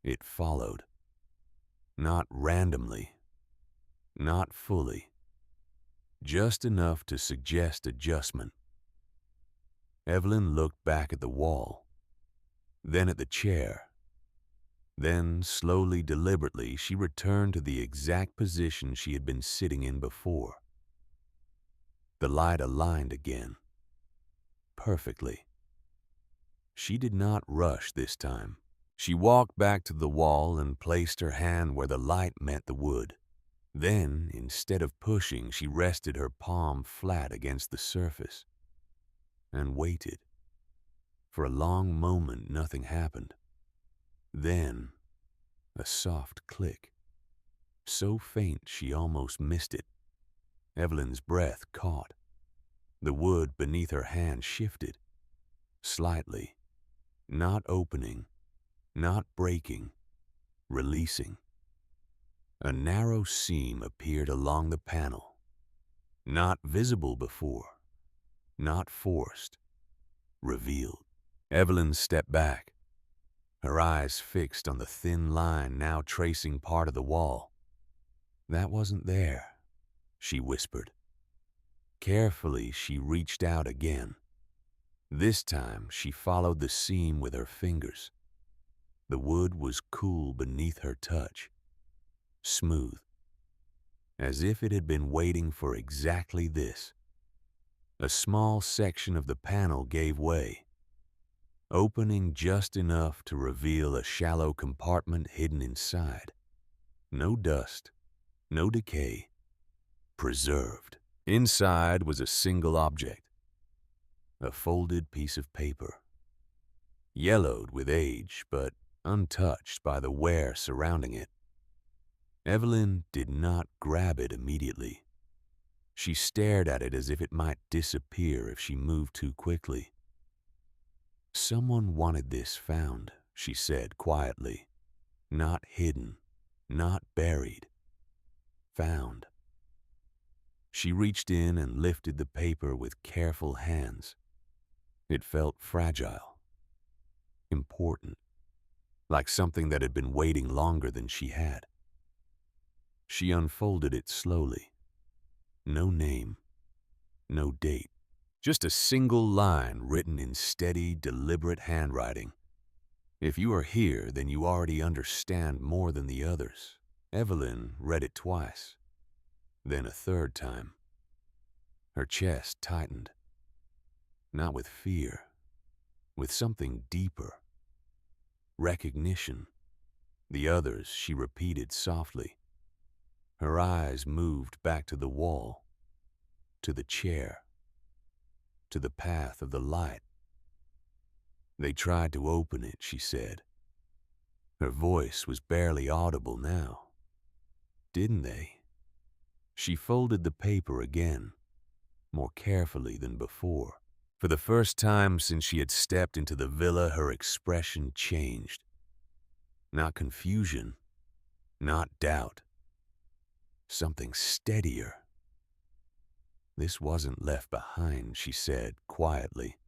It followed. Not randomly, not fully, just enough to suggest adjustment. Evelyn looked back at the wall, then at the chair. Then, slowly, deliberately, she returned to the exact position she had been sitting in before. The light aligned again, perfectly. She did not rush this time. She walked back to the wall and placed her hand where the light met the wood. Then, instead of pushing, she rested her palm flat against the surface and waited. For a long moment, nothing happened. Then, a soft click, so faint she almost missed it. Evelyn's breath caught. The wood beneath her hand shifted, slightly, not opening, not breaking, releasing. A narrow seam appeared along the panel, not visible before, not forced, revealed. Evelyn stepped back, her eyes fixed on the thin line now tracing part of the wall. "That wasn't there," she whispered. Carefully, she reached out again. This time, she followed the seam with her fingers. The wood was cool beneath her touch, smooth, as if it had been waiting for exactly this. A small section of the panel gave way, opening just enough to reveal a shallow compartment hidden inside. No dust, no decay, preserved. Inside was a single object, a folded piece of paper, yellowed with age but untouched by the wear surrounding it. Evelyn did not grab it immediately. She stared at it as if it might disappear if she moved too quickly. "Someone wanted this found," she said quietly. "Not hidden, not buried. Found." She reached in and lifted the paper with careful hands. It felt fragile, important, like something that had been waiting longer than she had. She unfolded it slowly. No name, no date, just a single line written in steady, deliberate handwriting. "If you are here, then you already understand more than the others." Evelyn read it twice, then a third time. Her chest tightened, not with fear, with something deeper. Recognition. The others, she repeated softly. Her eyes moved back to the wall, to the chair, to the path of the light. "They tried to open it," she said. Her voice was barely audible now. "Didn't they?" She folded the paper again, more carefully than before. For the first time since she had stepped into the villa, her expression changed. Not confusion, not doubt. Something steadier. "This wasn't left behind," she said quietly.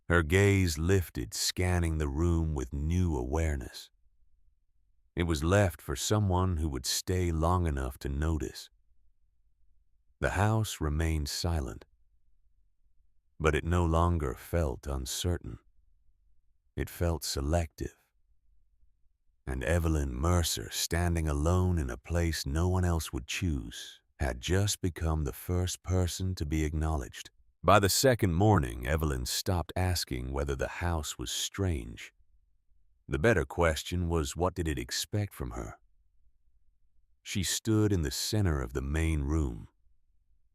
Her gaze lifted, scanning the room with new awareness. It was left for someone who would stay long enough to notice. The house remained silent, but it no longer felt uncertain. It felt selective. And Evelyn Mercer, standing alone in a place no one else would choose, had just become the first person to be acknowledged. By the second morning, Evelyn stopped asking whether the house was strange. The better question was, what did it expect from her? She stood in the center of the main room.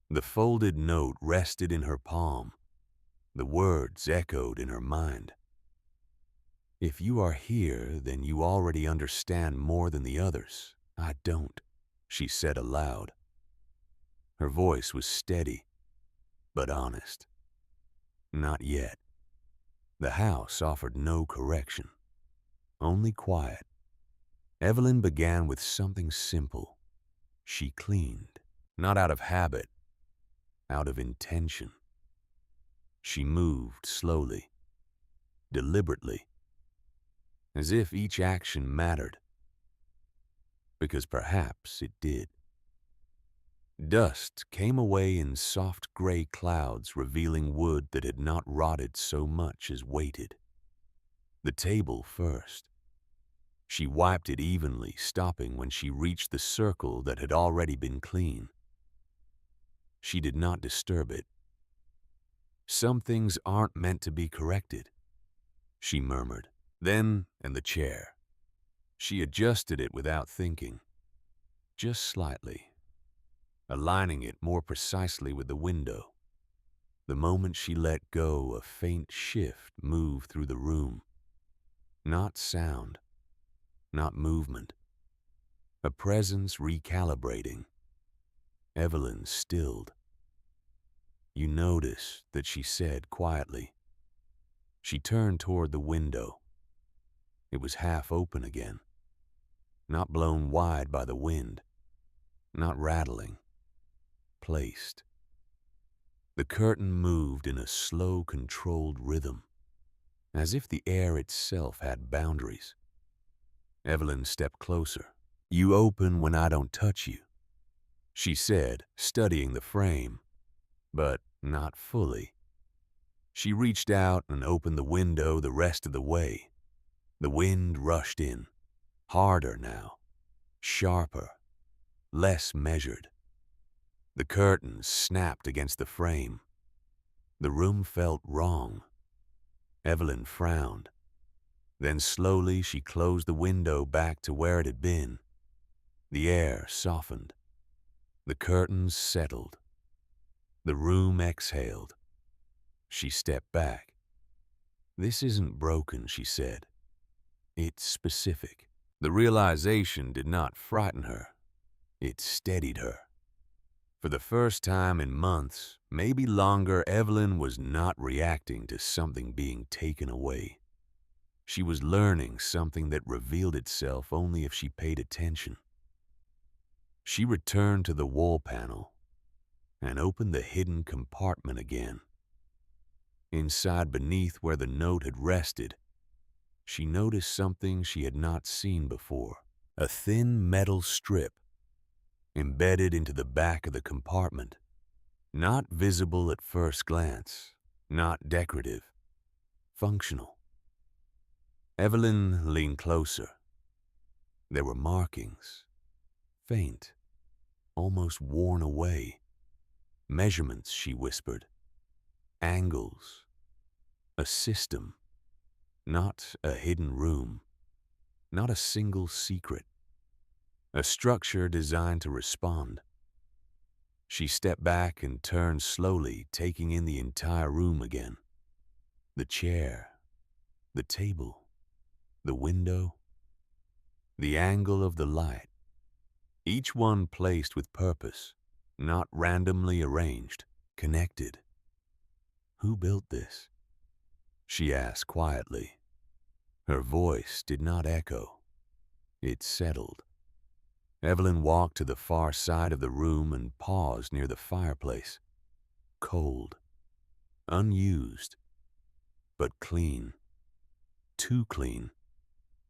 The folded note rested in her palm. The words echoed in her mind. "If you are here, then you already understand more than the others. I don't," she said aloud. Her voice was steady, but honest. Not yet. The house offered no correction, only quiet. Evelyn began with something simple. She cleaned, not out of habit, out of intention. She moved slowly, deliberately, as if each action mattered, because perhaps it did. Dust came away in soft gray clouds, revealing wood that had not rotted so much as waited. The table first. She wiped it evenly, stopping when she reached the circle that had already been clean. She did not disturb it. "Some things aren't meant to be corrected," she murmured. Then, in the chair, she adjusted it without thinking, just slightly, aligning it more precisely with the window. The moment she let go, a faint shift moved through the room. Not sound, not movement. A presence recalibrating. Evelyn stilled. "You notice that," she said quietly. She turned toward the window. It was half open again, not blown wide by the wind, not rattling, placed. The curtain moved in a slow, controlled rhythm, as if the air itself had boundaries. Evelyn stepped closer. "You open when I don't touch you," she said, studying the frame, but not fully. She reached out and opened the window the rest of the way. The wind rushed in, harder now, sharper, less measured. The curtains snapped against the frame. The room felt wrong. Evelyn frowned. Then slowly she closed the window back to where it had been. The air softened. The curtains settled. The room exhaled. She stepped back. "This isn't broken," she said. "It's specific." The realization did not frighten her. It steadied her. For the first time in months, maybe longer, Evelyn was not reacting to something being taken away. She was learning something that revealed itself only if she paid attention. She returned to the wall panel and opened the hidden compartment again. Inside, beneath where the note had rested, she noticed something she had not seen before. A thin metal strip embedded into the back of the compartment. Not visible at first glance, not decorative, functional. Evelyn leaned closer. There were markings, faint, almost worn away. Measurements, she whispered. Angles. A system. Not a hidden room. Not a single secret. A structure designed to respond. She stepped back and turned slowly, taking in the entire room again. The chair, the table, the window, the angle of the light. Each one placed with purpose, not randomly arranged, connected. "Who built this?" she asked quietly. Her voice did not echo. It settled. Evelyn walked to the far side of the room and paused near the fireplace. Cold, unused, but clean. Too clean.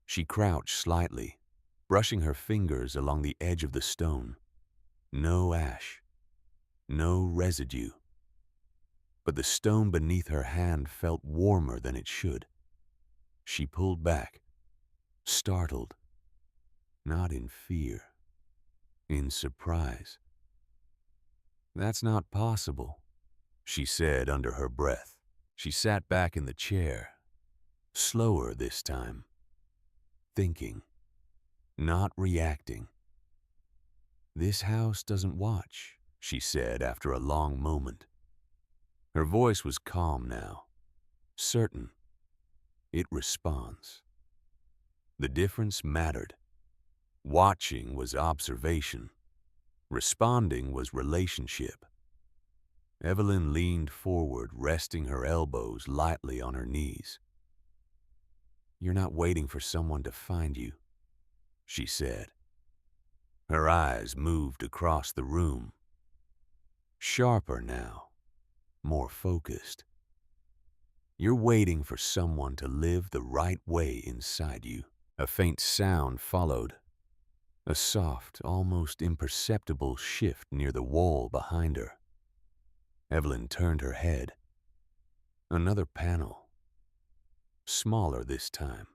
She crouched slightly, brushing her fingers along the edge of the stone. No ash, no residue. But the stone beneath her hand felt warmer than it should. She pulled back, startled, not in fear, in surprise. "That's not possible," she said under her breath. She sat back in the chair, slower this time, thinking, not reacting. "This house doesn't watch," she said after a long moment. Her voice was calm now, certain. It responds. The difference mattered. Watching was observation. Responding was relationship. Evelyn leaned forward, resting her elbows lightly on her knees. "You're not waiting for someone to find you," she said. Her eyes moved across the room. Sharper now, more focused. "You're waiting for someone to live the right way inside you." A faint sound followed. A soft, almost imperceptible shift near the wall behind her. Evelyn turned her head. Another panel, smaller this time,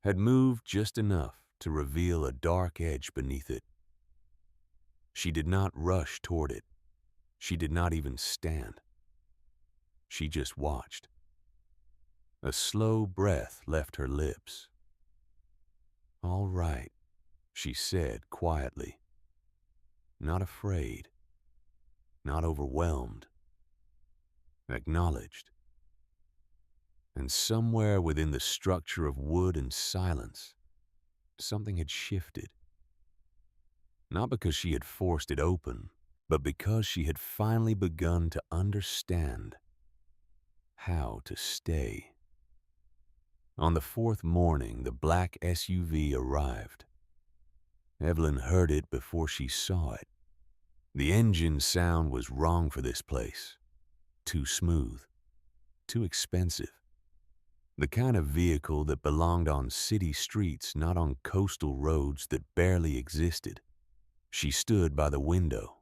had moved just enough to reveal a dark edge beneath it. She did not rush toward it. She did not even stand. She just watched. A slow breath left her lips. "All right," she said quietly. Not afraid. Not overwhelmed. Acknowledged. And somewhere within the structure of wood and silence, something had shifted. Not because she had forced it open, but because she had finally begun to understand how to stay. On the fourth morning, the black SUV arrived. Evelyn heard it before she saw it. The engine sound was wrong for this place. Too smooth. Too expensive. The kind of vehicle that belonged on city streets, not on coastal roads that barely existed. She stood by the window.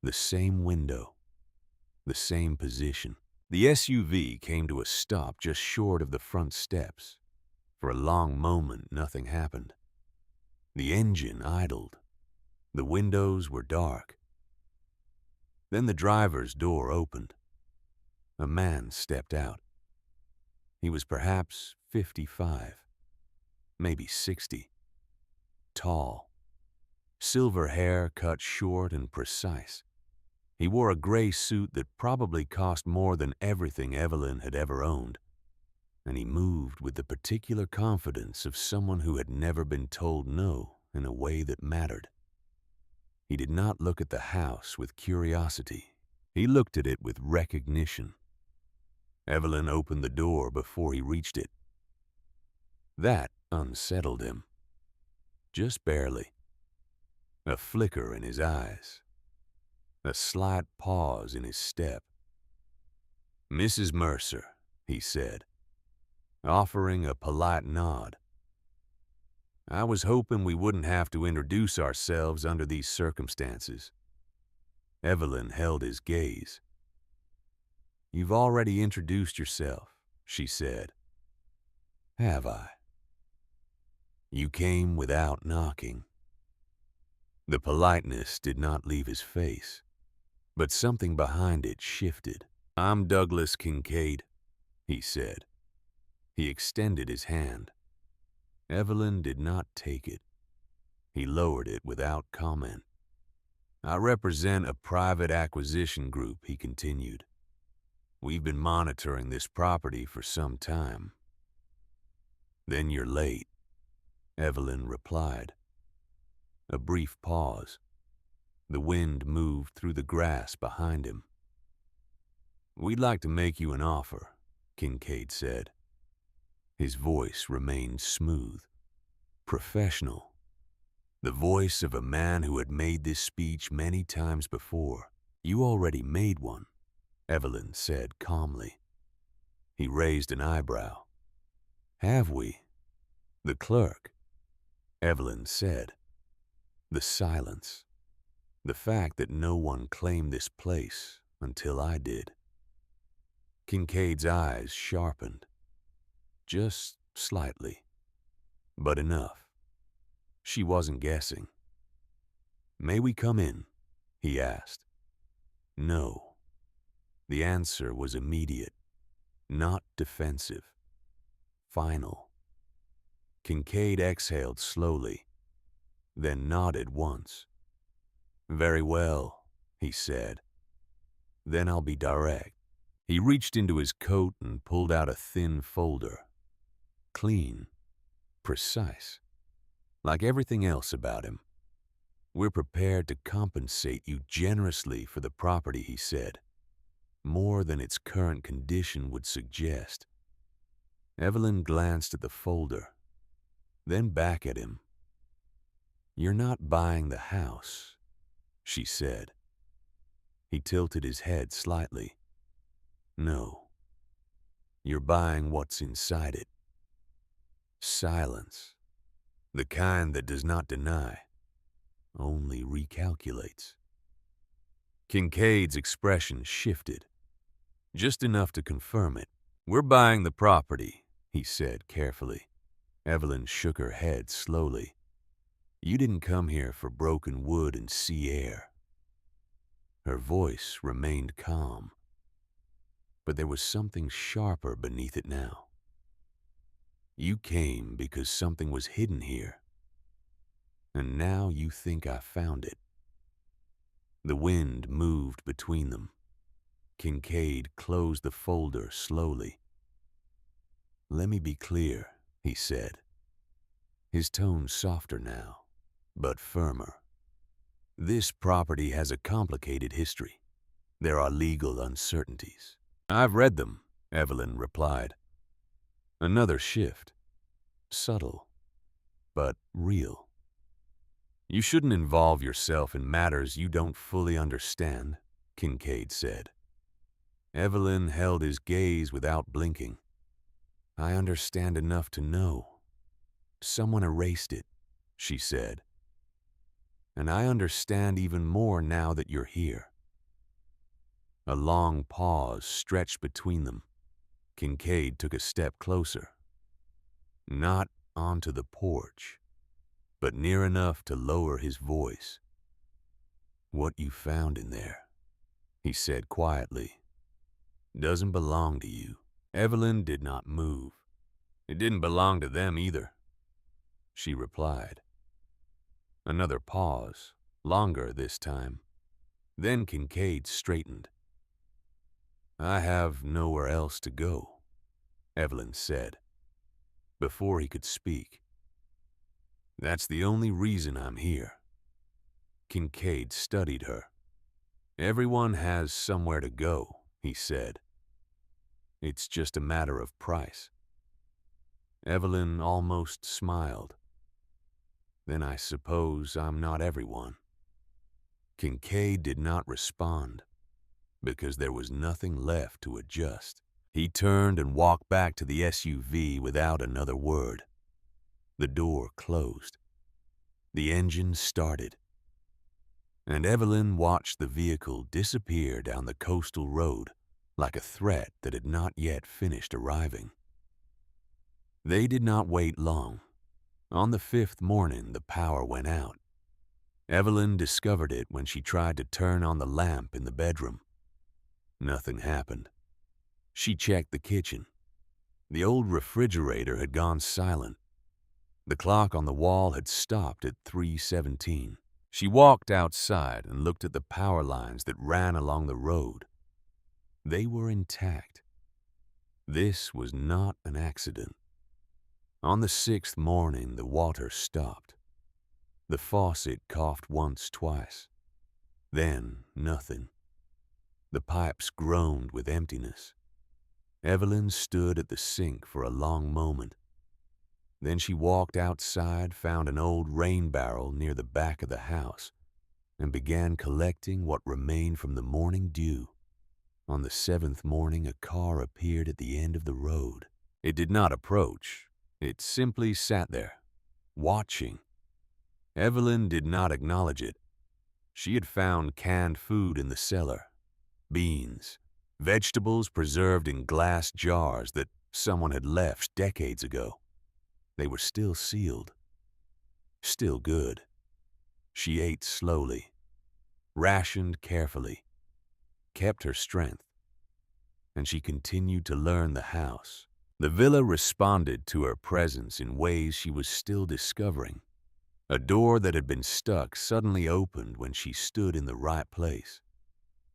The same window. The same position. The SUV came to a stop just short of the front steps. For a long moment, nothing happened. The engine idled. The windows were dark. Then the driver's door opened. A man stepped out. He was perhaps 55, maybe 60. Tall. Silver hair cut short and precise. He wore a gray suit that probably cost more than everything Evelyn had ever owned. And he moved with the particular confidence of someone who had never been told no in a way that mattered. He did not look at the house with curiosity. He looked at it with recognition. Evelyn opened the door before he reached it. That unsettled him. Just barely. A flicker in his eyes. A slight pause in his step. "Mrs. Mercer," he said, offering a polite nod. "I was hoping we wouldn't have to introduce ourselves under these circumstances." Evelyn held his gaze. "You've already introduced yourself," she said. "Have I?" "You came without knocking." The politeness did not leave his face, but something behind it shifted. "I'm Douglas Kincaid," he said. He extended his hand. Evelyn did not take it. He lowered it without comment. "I represent a private acquisition group," he continued. "We've been monitoring this property for some time." "Then you're late," Evelyn replied. A brief pause. The wind moved through the grass behind him. "We'd like to make you an offer," Kincaid said. His voice remained smooth, professional. The voice of a man who had made this speech many times before. "You already made one," Evelyn said calmly. He raised an eyebrow. "Have we?" "The clerk," Evelyn said. The silence. The fact that no one claimed this place until I did. Kincaid's eyes sharpened. Just slightly. But enough. She wasn't guessing. "May we come in?" he asked. No. The answer was immediate. Not defensive. Final. Kincaid exhaled slowly, then nodded once. "Very well," he said. "Then I'll be direct." He reached into his coat and pulled out a thin folder. Clean. Precise. Like everything else about him. "We're prepared to compensate you generously for the property," he said. "More than its current condition would suggest." Evelyn glanced at the folder, then back at him. "You're not buying the house," she said. He tilted his head slightly. "No. You're buying what's inside it." Silence. The kind that does not deny, only recalculates. Kincaid's expression shifted, just enough to confirm it. "We're buying the property," he said carefully. Evelyn shook her head slowly. "You didn't come here for broken wood and sea air." Her voice remained calm, but there was something sharper beneath it now. "You came because something was hidden here, and now you think I found it." The wind moved between them. Kincaid closed the folder slowly. "Let me be clear," he said, his tone softer now, but firmer. "This property has a complicated history. There are legal uncertainties." "I've read them," Evelyn replied. Another shift, subtle, but real. You shouldn't involve yourself in matters you don't fully understand, Kincaid said. Evelyn held his gaze without blinking. I understand enough to know. Someone erased it, she said. And I understand even more now that you're here. A long pause stretched between them. Kincaid took a step closer. Not onto the porch, but near enough to lower his voice. What you found in there, he said quietly, doesn't belong to you. Evelyn did not move. It didn't belong to them either, she replied. Another pause, longer this time. Then Kincaid straightened. I have nowhere else to go, Evelyn said, before he could speak. That's the only reason I'm here. Kincaid studied her. Everyone has somewhere to go, he said. It's just a matter of price. Evelyn almost smiled. Then I suppose I'm not everyone. Kincaid did not respond, because there was nothing left to adjust. He turned and walked back to the SUV without another word. The door closed. The engine started. And Evelyn watched the vehicle disappear down the coastal road like a threat that had not yet finished arriving. They did not wait long. On the fifth morning, the power went out. Evelyn discovered it when she tried to turn on the lamp in the bedroom. Nothing happened. She checked the kitchen. The old refrigerator had gone silent. The clock on the wall had stopped at 3:17. She walked outside and looked at the power lines that ran along the road. They were intact. This was not an accident. On the sixth morning, the water stopped. The faucet coughed once, twice. Then, nothing. The pipes groaned with emptiness. Evelyn stood at the sink for a long moment. Then she walked outside, found an old rain barrel near the back of the house, and began collecting what remained from the morning dew. On the seventh morning, a car appeared at the end of the road. It did not approach. It simply sat there, watching. Evelyn did not acknowledge it. She had found canned food in the cellar, beans, vegetables preserved in glass jars that someone had left decades ago. They were still sealed, still good. She ate slowly, rationed carefully, kept her strength, and she continued to learn the house. The villa responded to her presence in ways she was still discovering. A door that had been stuck suddenly opened when she stood in the right place.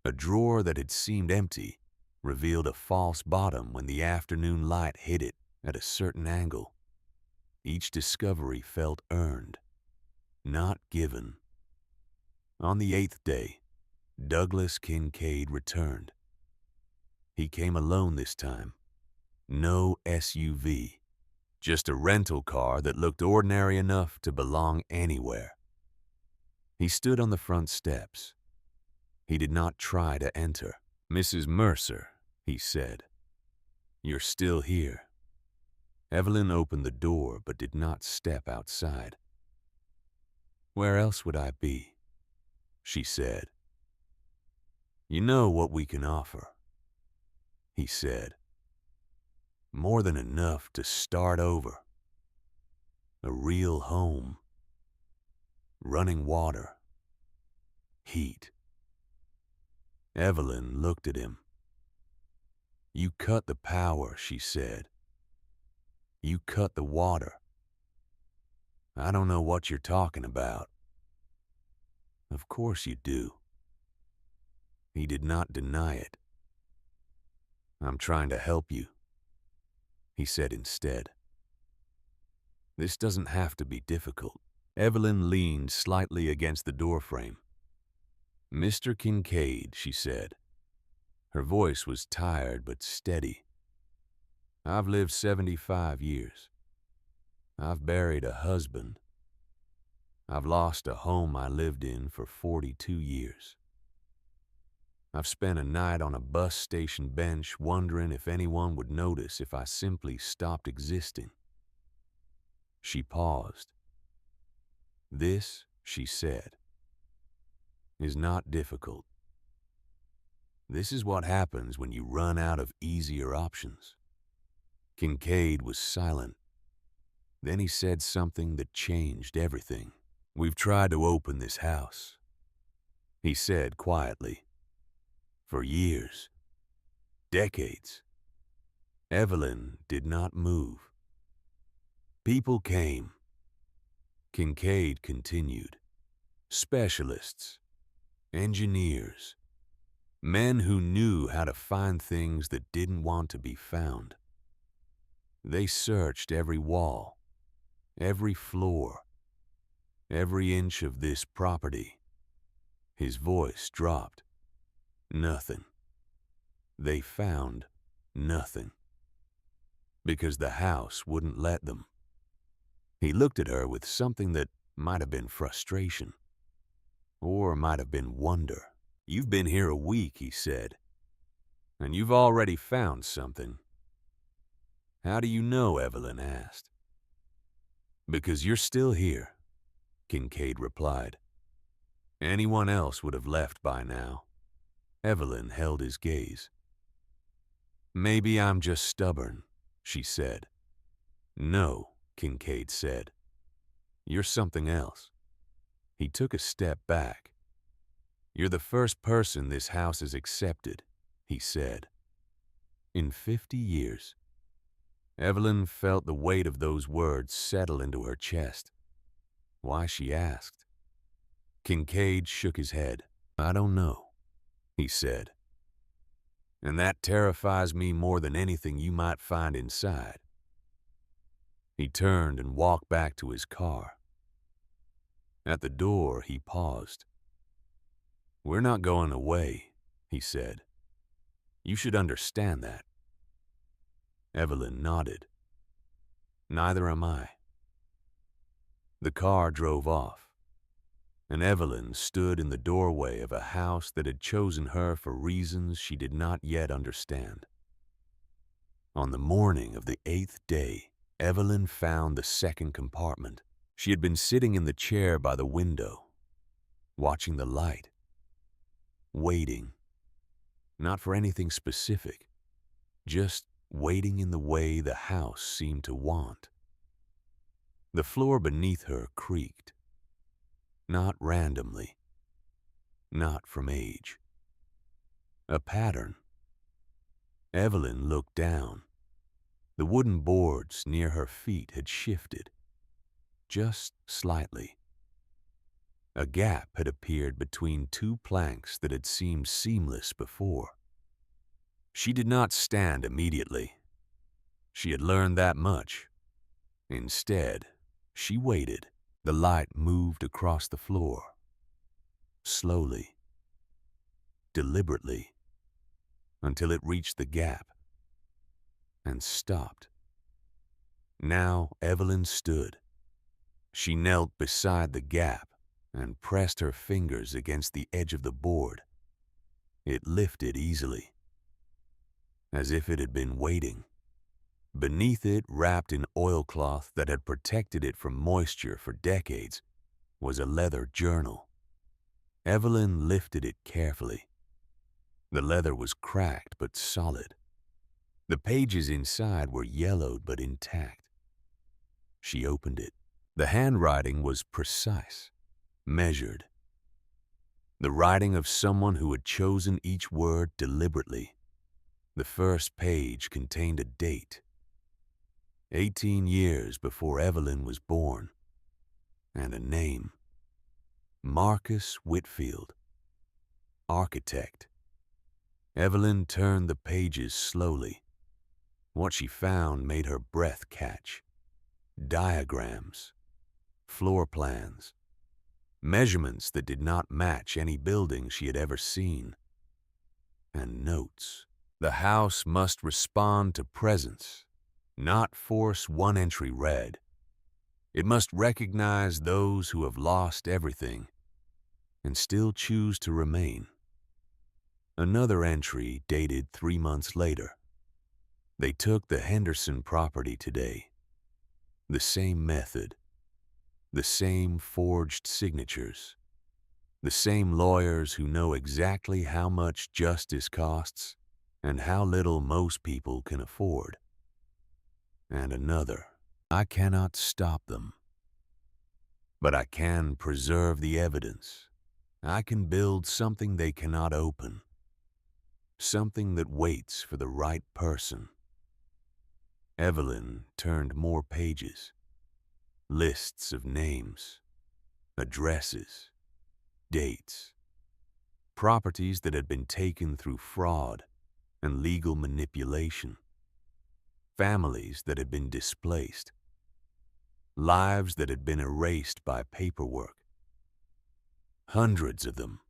A drawer that had seemed empty revealed a false bottom when the afternoon light hit it at a certain angle. Each discovery felt earned, not given. On the eighth day, Douglas Kincaid returned. He came alone this time. No SUV, just a rental car that looked ordinary enough to belong anywhere. He stood on the front steps. He did not try to enter. Mrs. Mercer, he said, you're still here. Evelyn opened the door but did not step outside. Where else would I be? She said. You know what we can offer, he said. More than enough to start over. A real home. Running water. Heat. Evelyn looked at him. You cut the power, she said. You cut the water. I don't know what you're talking about. Of course you do. He did not deny it. I'm trying to help you, he said instead. This doesn't have to be difficult. Evelyn leaned slightly against the doorframe. Mr. Kincaid, she said. Her voice was tired but steady. I've lived 75 years. I've buried a husband. I've lost a home I lived in for 42 years. I've spent a night on a bus station bench wondering if anyone would notice if I simply stopped existing. She paused. This, she said, is not difficult. This is what happens when you run out of easier options. Kincaid was silent. Then he said something that changed everything. We've tried to open this house, he said quietly. For years. Decades. Evelyn did not move. People came. Kincaid continued. Specialists. Engineers. Men who knew how to find things that didn't want to be found. They searched every wall, every floor, every inch of this property. His voice dropped. Nothing. They found nothing. Because the house wouldn't let them. He looked at her with something that might have been frustration, or might have been wonder. You've been here a week, he said, and you've already found something. How do you know? Evelyn asked. Because you're still here, Kincaid replied. Anyone else would have left by now. Evelyn held his gaze. Maybe I'm just stubborn, she said. No, Kincaid said. You're something else. He took a step back. You're the first person this house has accepted, he said. In 50 years. Evelyn felt the weight of those words settle into her chest. Why, she asked. Kincaid shook his head. I don't know, he said. And that terrifies me more than anything you might find inside. He turned and walked back to his car. At the door, he paused. We're not going away, he said. You should understand that. Evelyn nodded. Neither am I. The car drove off, and Evelyn stood in the doorway of a house that had chosen her for reasons she did not yet understand. On the morning of the 8th day, Evelyn found the second compartment. She had been sitting in the chair by the window, watching the light, waiting, not for anything specific, just waiting in the way the house seemed to want. The floor beneath her creaked, not randomly, not from age. A pattern. Evelyn looked down. The wooden boards near her feet had shifted, just slightly. A gap had appeared between two planks that had seemed seamless before. She did not stand immediately. She had learned that much. Instead, she waited. The light moved across the floor. Slowly, deliberately, until it reached the gap and stopped. Now Evelyn stood. She knelt beside the gap and pressed her fingers against the edge of the board. It lifted easily, as if it had been waiting. Beneath it, wrapped in oilcloth that had protected it from moisture for decades, was a leather journal. Evelyn lifted it carefully. The leather was cracked but solid. The pages inside were yellowed but intact. She opened it. The handwriting was precise, measured. The writing of someone who had chosen each word deliberately. The first page contained a date. 18 years before Evelyn was born, and a name. Marcus Whitfield, architect. Evelyn turned the pages slowly. What she found made her breath catch. Diagrams, floor plans, measurements that did not match any building she had ever seen, and notes. The house must respond to presence, not force one entry read. It must recognize those who have lost everything and still choose to remain. Another entry dated 3 months later. They took the Henderson property today. The same method, the same forged signatures, the same lawyers who know exactly how much justice costs and how little most people can afford. And another, I cannot stop them, but I can preserve the evidence. I can build something they cannot open, something that waits for the right person. Evelyn turned more pages, lists of names, addresses, dates, properties that had been taken through fraud and legal manipulation, families that had been displaced, lives that had been erased by paperwork. Hundreds of them.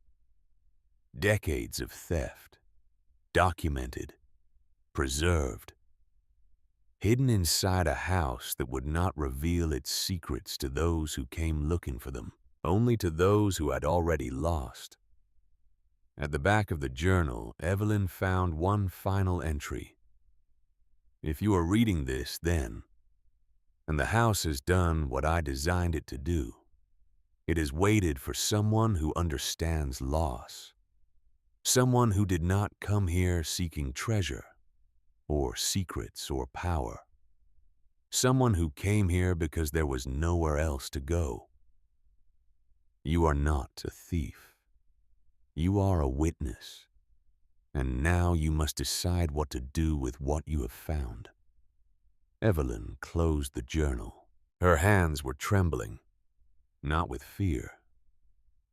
Decades of theft, documented, preserved, hidden inside a house that would not reveal its secrets to those who came looking for them, only to those who had already lost. At the back of the journal, Evelyn found one final entry. If you are reading this then, and the house has done what I designed it to do, it has waited for someone who understands loss, someone who did not come here seeking treasure, or secrets or power, someone who came here because there was nowhere else to go. You are not a thief. You are a witness, and now you must decide what to do with what you have found. Evelyn closed the journal. Her hands were trembling, not with fear,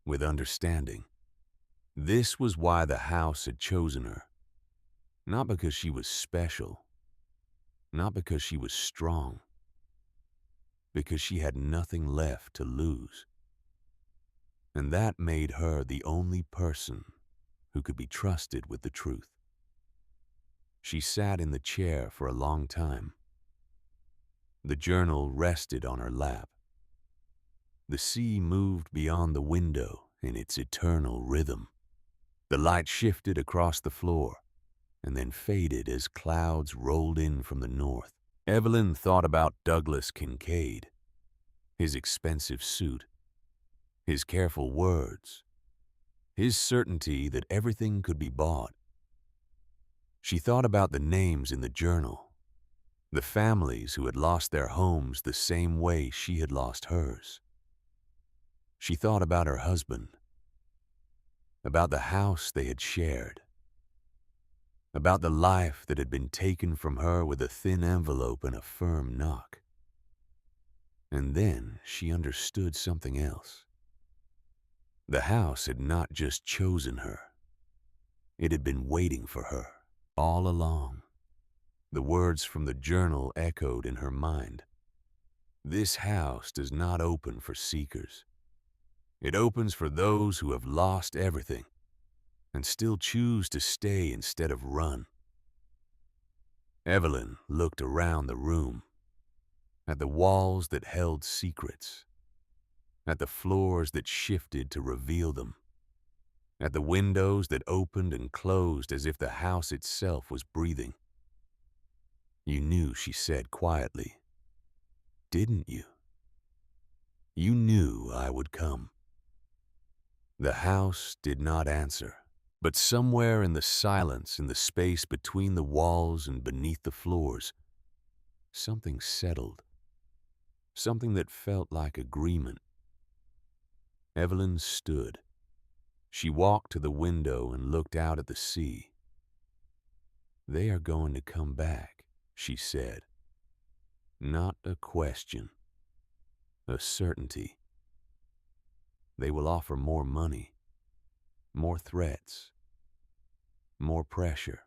with understanding. This was why the house had chosen her. Not because she was special, not because she was strong, because she had nothing left to lose. And that made her the only person who could be trusted with the truth. She sat in the chair for a long time. The journal rested on her lap. The sea moved beyond the window in its eternal rhythm. The light shifted across the floor and then faded as clouds rolled in from the north. Evelyn thought about Douglas Kincaid, his expensive suit, his careful words, his certainty that everything could be bought. She thought about the names in the journal, the families who had lost their homes the same way she had lost hers. She thought about her husband, about the house they had shared, about the life that had been taken from her with a thin envelope and a firm knock. And then she understood something else. The house had not just chosen her. It had been waiting for her all along. The words from the journal echoed in her mind. This house does not open for seekers. It opens for those who have lost everything and still choose to stay instead of run. Evelyn looked around the room, at the walls that held secrets, at the floors that shifted to reveal them, at the windows that opened and closed as if the house itself was breathing. You knew, she said quietly, didn't you? You knew I would come. The house did not answer, but somewhere in the silence, in the space between the walls and beneath the floors, something settled, something that felt like agreement. Evelyn stood. She walked to the window and looked out at the sea. They are going to come back, she said. Not a question, a certainty. They will offer more money, more threats, more pressure.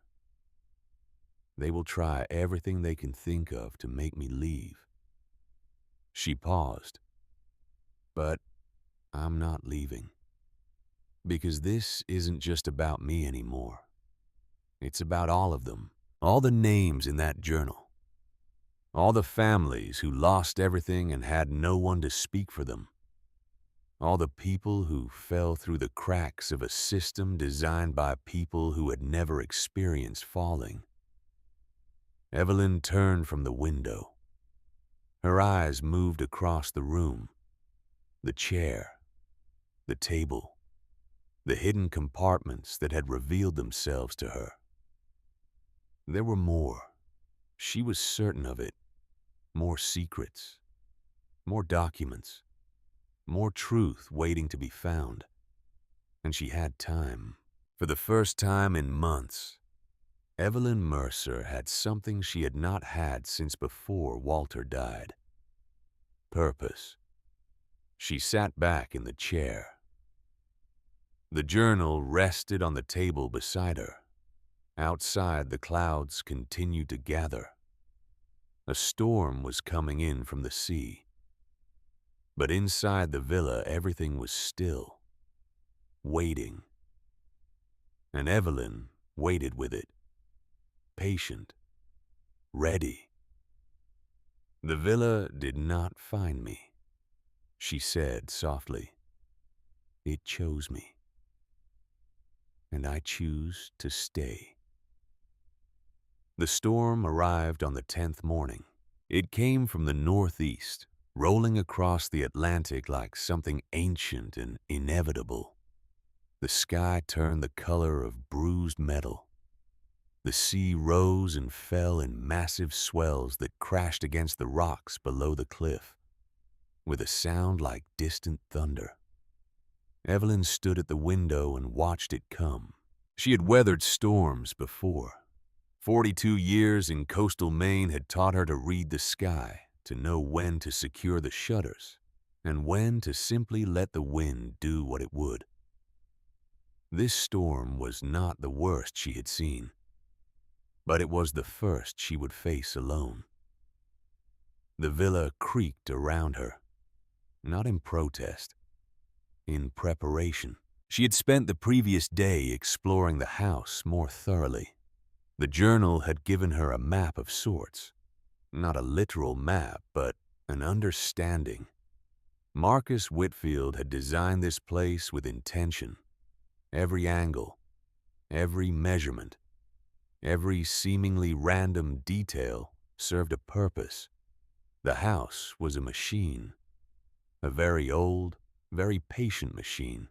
They will try everything they can think of to make me leave. She paused. But I'm not leaving. Because this isn't just about me anymore. It's about all of them, all the names in that journal. All the families who lost everything and had no one to speak for them. All the people who fell through the cracks of a system designed by people who had never experienced falling. Evelyn turned from the window. Her eyes moved across the room, the chair, the table, the hidden compartments that had revealed themselves to her. There were more. She was certain of it. More secrets, more documents, more truth waiting to be found. And she had time. For the first time in months, Evelyn Mercer had something she had not had since before Walter died. Purpose. She sat back in the chair. The journal rested on the table beside her. Outside, the clouds continued to gather. A storm was coming in from the sea. But inside the villa, everything was still, waiting. And Evelyn waited with it, patient, ready. "The villa did not find me," she said softly. "It chose me. And I choose to stay." The storm arrived on the 10th morning. It came from the northeast, rolling across the Atlantic like something ancient and inevitable. The sky turned the color of bruised metal. The sea rose and fell in massive swells that crashed against the rocks below the cliff, with a sound like distant thunder. Evelyn stood at the window and watched it come. She had weathered storms before. 42 years in coastal Maine had taught her to read the sky, to know when to secure the shutters, and when to simply let the wind do what it would. This storm was not the worst she had seen, but it was the first she would face alone. The villa creaked around her, not in protest, in preparation. She had spent the previous day exploring the house more thoroughly. The journal had given her a map of sorts. Not a literal map, but an understanding. Marcus Whitfield had designed this place with intention. Every angle, every measurement, every seemingly random detail served a purpose. The house was a machine, a very old, very patient machine.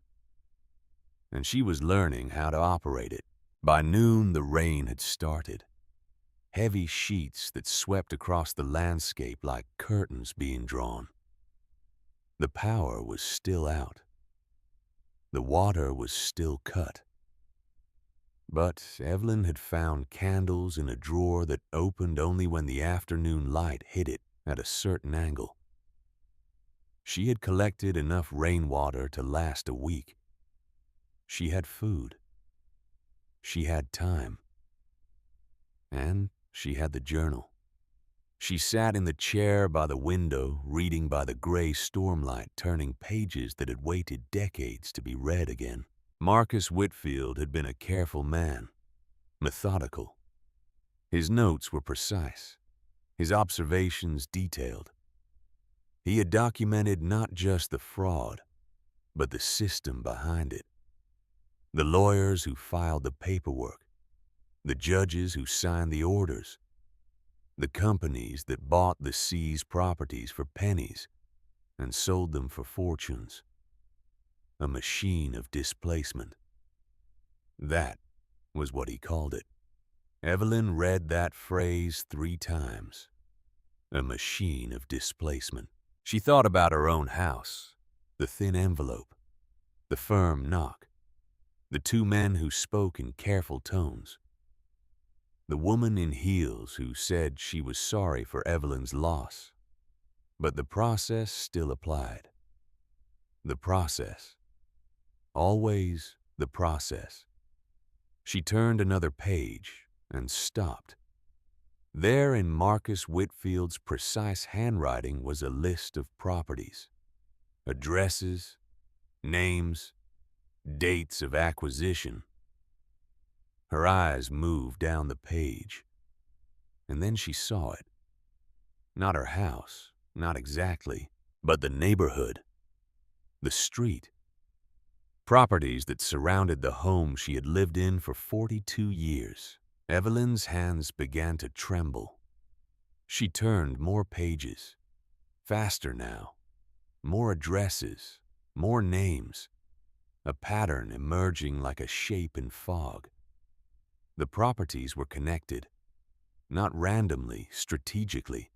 And she was learning how to operate it. By noon, the rain had started. Heavy sheets that swept across the landscape like curtains being drawn. The power was still out. The water was still cut. But Evelyn had found candles in a drawer that opened only when the afternoon light hit it at a certain angle. She had collected enough rainwater to last a week. She had food. She had time. And she had the journal. She sat in the chair by the window, reading by the gray stormlight, turning pages that had waited decades to be read again. Marcus Whitfield had been a careful man, methodical. His notes were precise, his observations detailed. He had documented not just the fraud, but the system behind it. The lawyers who filed the paperwork, the judges who signed the orders, the companies that bought the seized properties for pennies and sold them for fortunes. A machine of displacement. That was what he called it. Evelyn read that phrase 3 times. A machine of displacement. She thought about her own house, the thin envelope, the firm knock, the 2 men who spoke in careful tones, the woman in heels who said she was sorry for Evelyn's loss. But the process still applied. The process. Always the process. She turned another page and stopped. There in Marcus Whitfield's precise handwriting was a list of properties, addresses, names, dates of acquisition. Her eyes moved down the page, and then she saw it. Not her house, not exactly, but the neighborhood, the street. Properties that surrounded the home she had lived in for 42 years. Evelyn's hands began to tremble. She turned more pages, faster now, more addresses, more names, a pattern emerging like a shape in fog. The properties were connected, not randomly, strategically.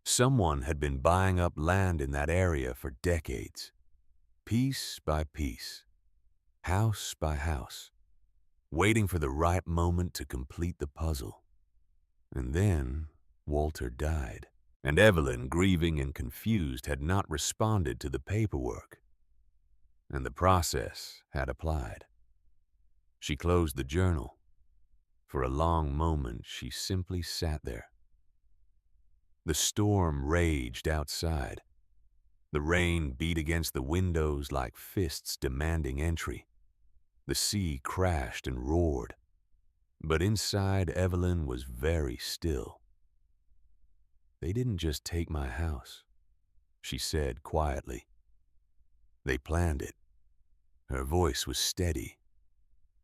Someone had been buying up land in that area for decades, piece by piece, house by house, waiting for the right moment to complete the puzzle. And then Walter died, and Evelyn, grieving and confused, had not responded to the paperwork, and the process had applied. She closed the journal. For a long moment, she simply sat there. The storm raged outside. The rain beat against the windows like fists demanding entry. The sea crashed and roared. But inside, Evelyn was very still. "They didn't just take my house," she said quietly. "They planned it." Her voice was steady,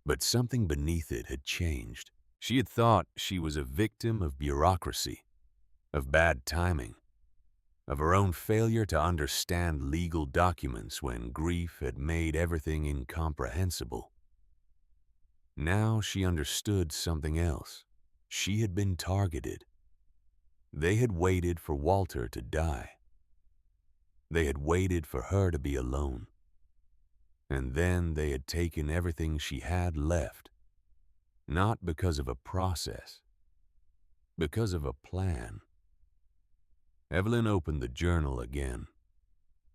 but something beneath it had changed. She had thought she was a victim of bureaucracy, of bad timing, of her own failure to understand legal documents when grief had made everything incomprehensible. Now she understood something else. She had been targeted. They had waited for Walter to die. They had waited for her to be alone. And then they had taken everything she had left, not because of a process, because of a plan. Evelyn opened the journal again.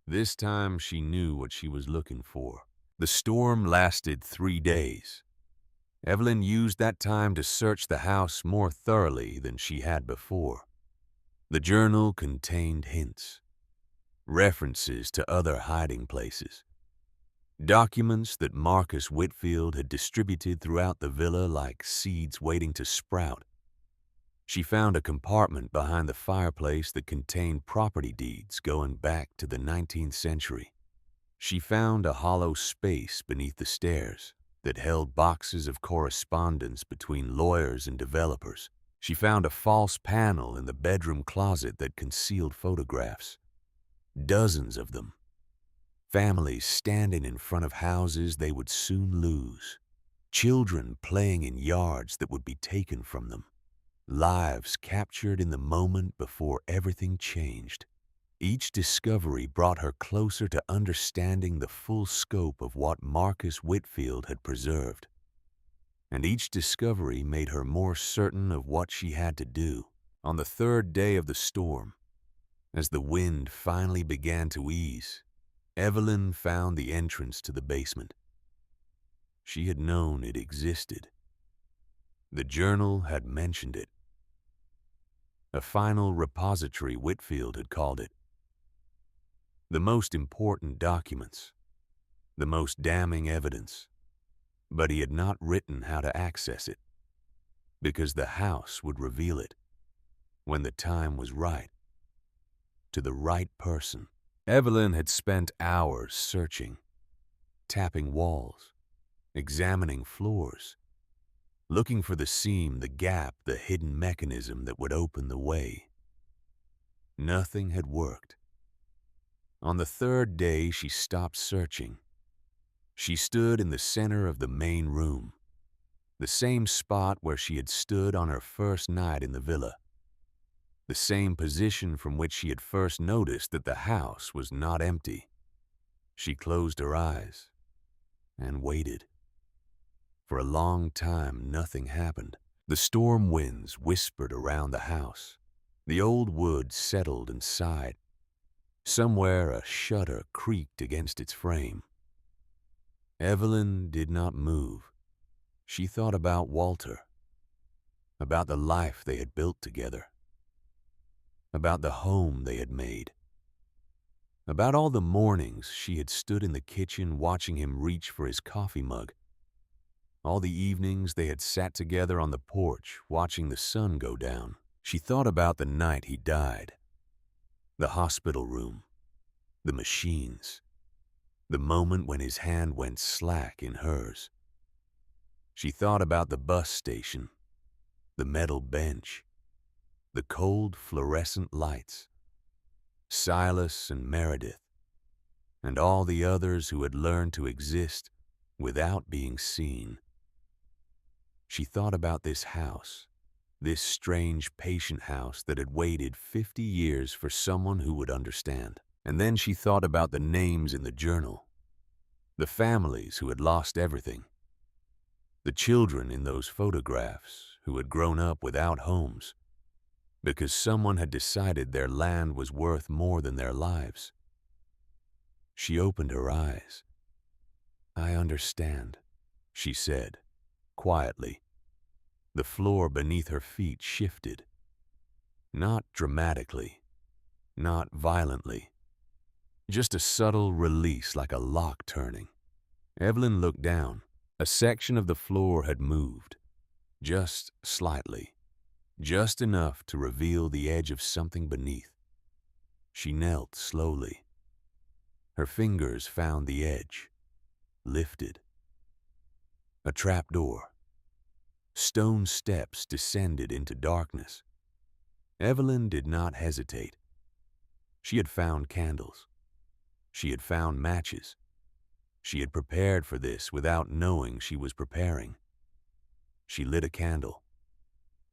This time she knew what she was looking for. The storm lasted 3 days. Evelyn used that time to search the house more thoroughly than she had before. The journal contained hints, references to other hiding places, documents that Marcus Whitfield had distributed throughout the villa like seeds waiting to sprout. She found a compartment behind the fireplace that contained property deeds going back to the 19th century. She found a hollow space beneath the stairs that held boxes of correspondence between lawyers and developers. She found a false panel in the bedroom closet that concealed photographs. Dozens of them. Families standing in front of houses they would soon lose. Children playing in yards that would be taken from them. Lives captured in the moment before everything changed. Each discovery brought her closer to understanding the full scope of what Marcus Whitfield had preserved. And each discovery made her more certain of what she had to do. On the 3rd day of the storm, as the wind finally began to ease, Evelyn found the entrance to the basement. She had known it existed. The journal had mentioned it. A final repository, Whitfield had called it. The most important documents, the most damning evidence, but he had not written how to access it, because the house would reveal it when the time was right, to the right person. Evelyn had spent hours searching, tapping walls, examining floors, looking for the seam, the gap, the hidden mechanism that would open the way. Nothing had worked. On the 3rd day, she stopped searching. She stood in the center of the main room, the same spot where she had stood on her first night in the villa, the same position from which she had first noticed that the house was not empty. She closed her eyes and waited. For a long time, nothing happened. The storm winds whispered around the house. The old wood settled and sighed. Somewhere a shutter creaked against its frame. Evelyn did not move. She thought about Walter, about the life they had built together, about the home they had made, about all the mornings she had stood in the kitchen watching him reach for his coffee mug, all the evenings they had sat together on the porch watching the sun go down. She thought about the night he died, the hospital room, the machines, the moment when his hand went slack in hers. She thought about the bus station, the metal bench, the cold fluorescent lights, Silas and Meredith, and all the others who had learned to exist without being seen. She thought about this house, this strange patient house that had waited 50 years for someone who would understand. And then she thought about the names in the journal, the families who had lost everything, the children in those photographs who had grown up without homes because someone had decided their land was worth more than their lives. She opened her eyes. "I understand," she said, quietly. The floor beneath her feet shifted. Not dramatically, not violently. Just a subtle release like a lock turning. Evelyn looked down. A section of the floor had moved, just slightly, just enough to reveal the edge of something beneath. She knelt slowly. Her fingers found the edge, lifted. A trapdoor. Stone steps descended into darkness. Evelyn did not hesitate. She had found candles. She had found matches. She had prepared for this without knowing she was preparing. She lit a candle.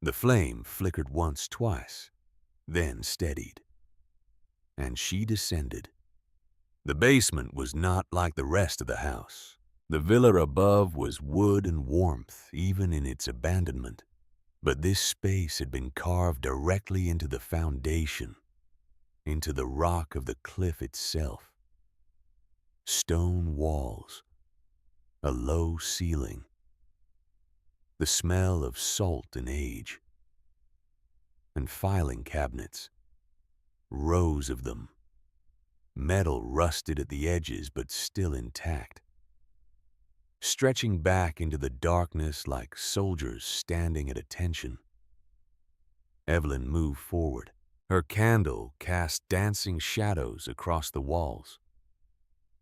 The flame flickered once, twice, then steadied. And she descended. The basement was not like the rest of the house. The villa above was wood and warmth, even in its abandonment. But this space had been carved directly into the foundation, into the rock of the cliff itself. Stone walls, a low ceiling, the smell of salt and age, and filing cabinets, rows of them, metal rusted at the edges but still intact, stretching back into the darkness like soldiers standing at attention. Evelyn moved forward. Her candle cast dancing shadows across the walls.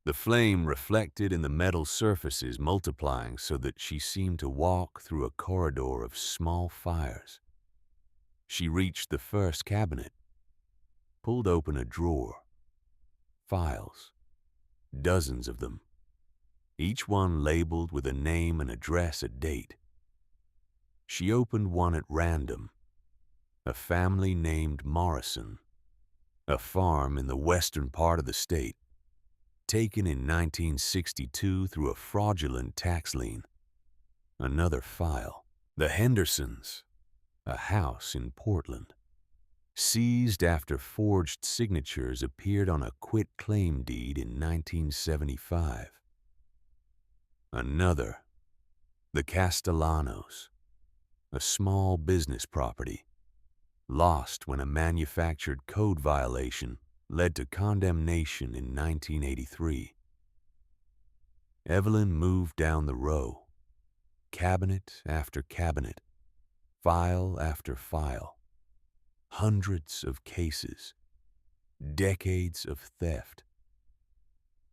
The flame reflected in the metal surfaces, multiplying so that she seemed to walk through a corridor of small fires. She reached the first cabinet, pulled open a drawer. Files, dozens of them, each one labeled with a name, an address, a date. She opened one at random. A family named Morrison, a farm in the western part of the state, taken in 1962 through a fraudulent tax lien. Another file. The Hendersons, a house in Portland, seized after forged signatures appeared on a quit-claim deed in 1975. Another. The Castellanos, a small business property, lost when a manufactured code violation led to condemnation in 1983. Evelyn moved down the row, cabinet after cabinet, file after file, hundreds of cases, decades of theft.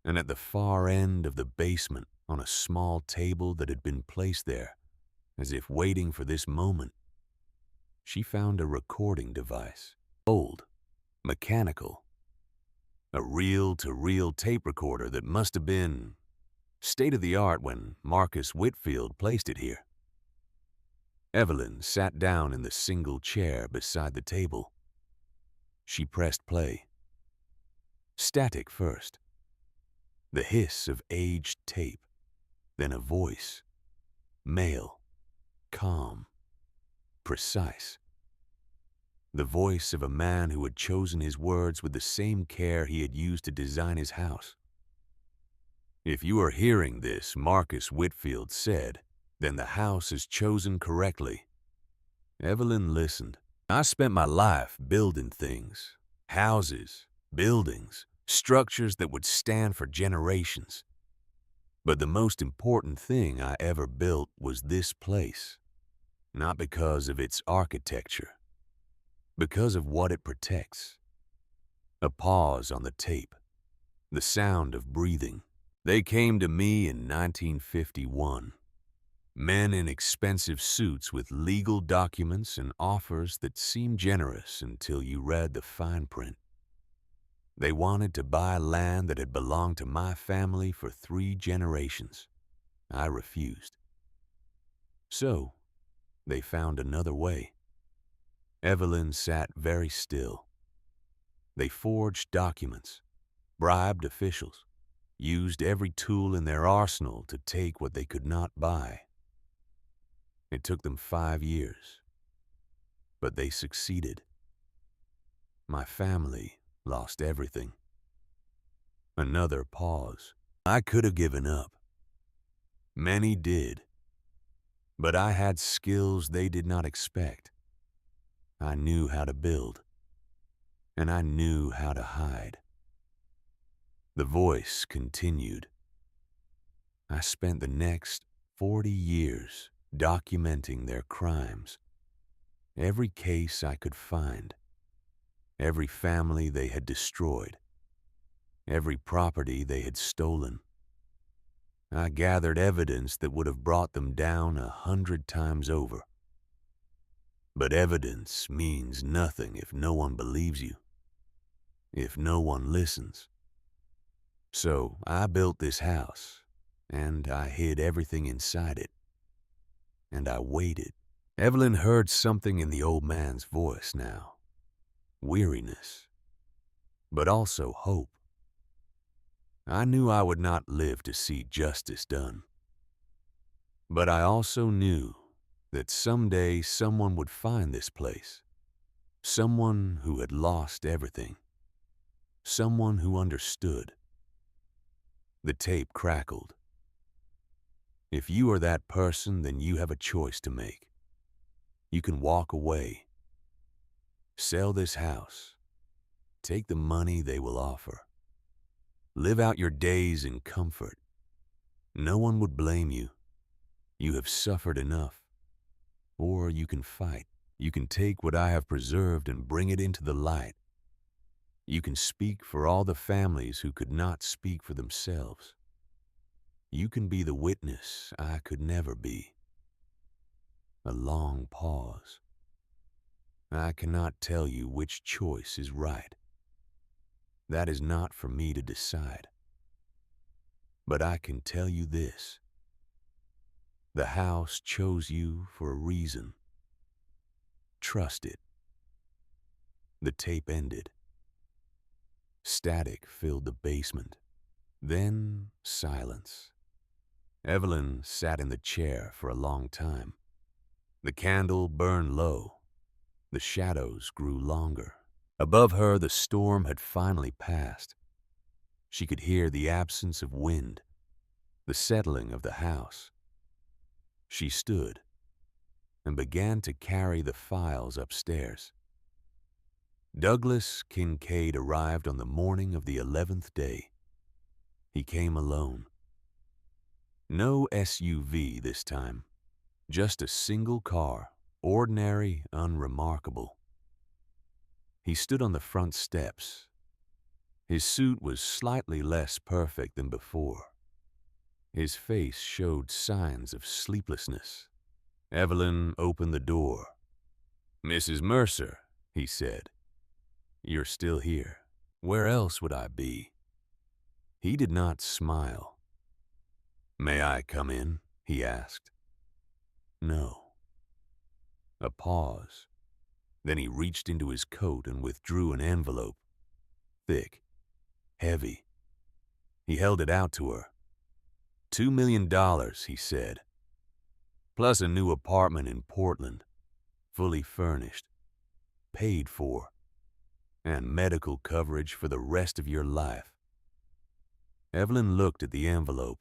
And at the far end of the basement, on a small table that had been placed there, as if waiting for this moment, she found a recording device, old, mechanical, a reel-to-reel tape recorder that must have been state-of-the-art when Marcus Whitfield placed it here. Evelyn sat down in the single chair beside the table. She pressed play. Static first. The hiss of aged tape, then a voice, male, calm, precise. The voice of a man who had chosen his words with the same care he had used to design his house. "If you are hearing this," Marcus Whitfield said, "then the house is chosen correctly." Evelyn listened. "I spent my life building things, houses, buildings, structures that would stand for generations. But the most important thing I ever built was this place, not because of its architecture, because of what it protects. A pause on the tape, the sound of breathing. They came to me in 1951. Men in expensive suits with legal documents and offers that seemed generous until you read the fine print. They wanted to buy land that had belonged to my family for 3 generations. I refused. So, they found another way. Evelyn sat very still. They forged documents, bribed officials, used every tool in their arsenal to take what they could not buy. It took them 5 years, but they succeeded. My family lost everything. Another pause. I could have given up. Many did. But I had skills they did not expect. I knew how to build, and I knew how to hide. The voice continued. I spent the next 40 years documenting their crimes. Every case I could find, every family they had destroyed, every property they had stolen. I gathered evidence that would have brought them down 100 times over. But evidence means nothing if no one believes you, if no one listens. So I built this house, and I hid everything inside it. And I waited. Evelyn heard something in the old man's voice now. Weariness, but also hope. I knew I would not live to see justice done. But I also knew that someday someone would find this place. Someone who had lost everything. Someone who understood. The tape crackled. If you are that person, then you have a choice to make. You can walk away. Sell this house. Take the money they will offer. Live out your days in comfort. No one would blame you. You have suffered enough. Or you can fight. You can take what I have preserved and bring it into the light. You can speak for all the families who could not speak for themselves. You can be the witness I could never be. A long pause. I cannot tell you which choice is right. That is not for me to decide. But I can tell you this. The house chose you for a reason. Trust it. The tape ended. Static filled the basement. Then silence. Evelyn sat in the chair for a long time. The candle burned low. The shadows grew longer. Above her, the storm had finally passed. She could hear the absence of wind, the settling of the house. She stood and began to carry the files upstairs. Douglas Kincaid arrived on the morning of the 11th day. He came alone. No SUV this time, just a single car, ordinary, unremarkable. He stood on the front steps. His suit was slightly less perfect than before. His face showed signs of sleeplessness. Evelyn opened the door. "Mrs. Mercer," he said, "you're still here. Where else would I be?" He did not smile. "May I come in?" he asked. No. A pause. Then he reached into his coat and withdrew an envelope. Thick. Heavy. He held it out to her. $2 million, he said. Plus a new apartment in Portland. Fully furnished. Paid for. And medical coverage for the rest of your life. Evelyn looked at the envelope,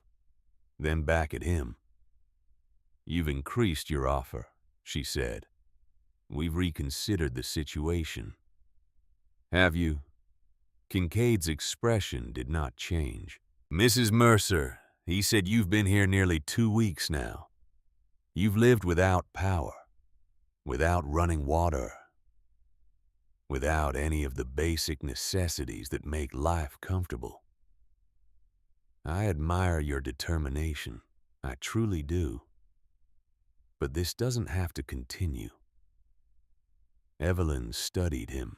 then back at him. "You've increased your offer," she said. "We've reconsidered the situation." "Have you?" Kincaid's expression did not change. "Mrs. Mercer, he said you've been here nearly 2 weeks now. You've lived without power, without running water, without any of the basic necessities that make life comfortable. I admire your determination. I truly do. But this doesn't have to continue. Evelyn studied him.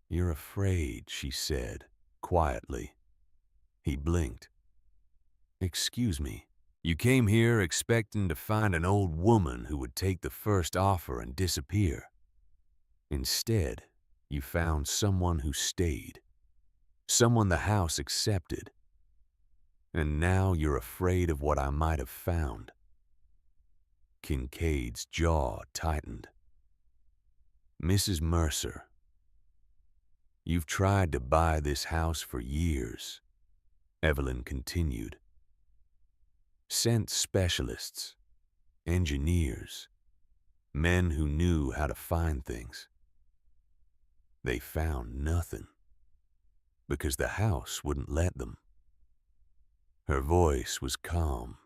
You're afraid, she said, quietly. He blinked. Excuse me. You came here expecting to find an old woman who would take the first offer and disappear. Instead, you found someone who stayed. Someone the house accepted. And now you're afraid of what I might have found. Kincaid's jaw tightened. Mrs. Mercer, you've tried to buy this house for years, Evelyn continued. Sent specialists, engineers, men who knew how to find things. They found nothing, because the house wouldn't let them. Her voice was calm,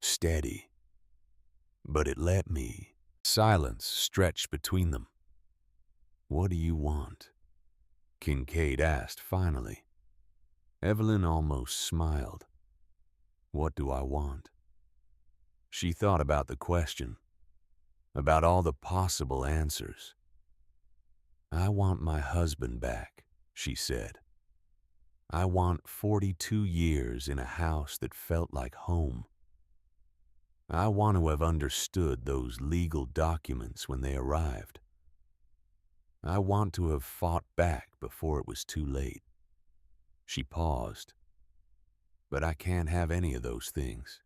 steady, but it let me. Silence stretched between them. What do you want? Kincaid asked finally. Evelyn almost smiled. What do I want? She thought about the question, about all the possible answers. I want my husband back, she said. I want 42 years in a house that felt like home. I want to have understood those legal documents when they arrived. I want to have fought back before it was too late. She paused. But I can't have any of those things.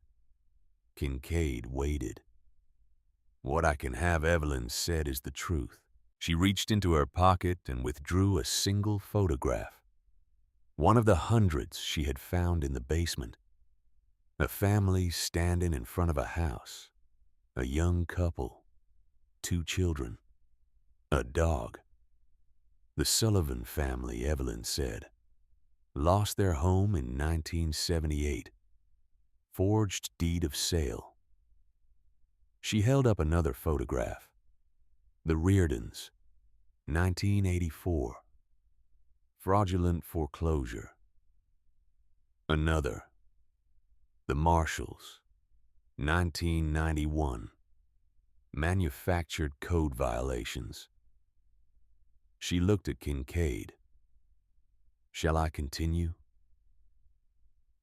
Kincaid waited. What I can have, Evelyn said, is the truth. She reached into her pocket and withdrew a single photograph. One of the hundreds she had found in the basement. A family standing in front of a house. A young couple. 2 children. A dog. The Sullivan family, Evelyn said. Lost their home in 1978. Forged deed of sale. She held up another photograph. The Reardons, 1984. Fraudulent foreclosure. Another. The Marshalls, 1991. Manufactured code violations. She looked at Kincaid. Shall I continue?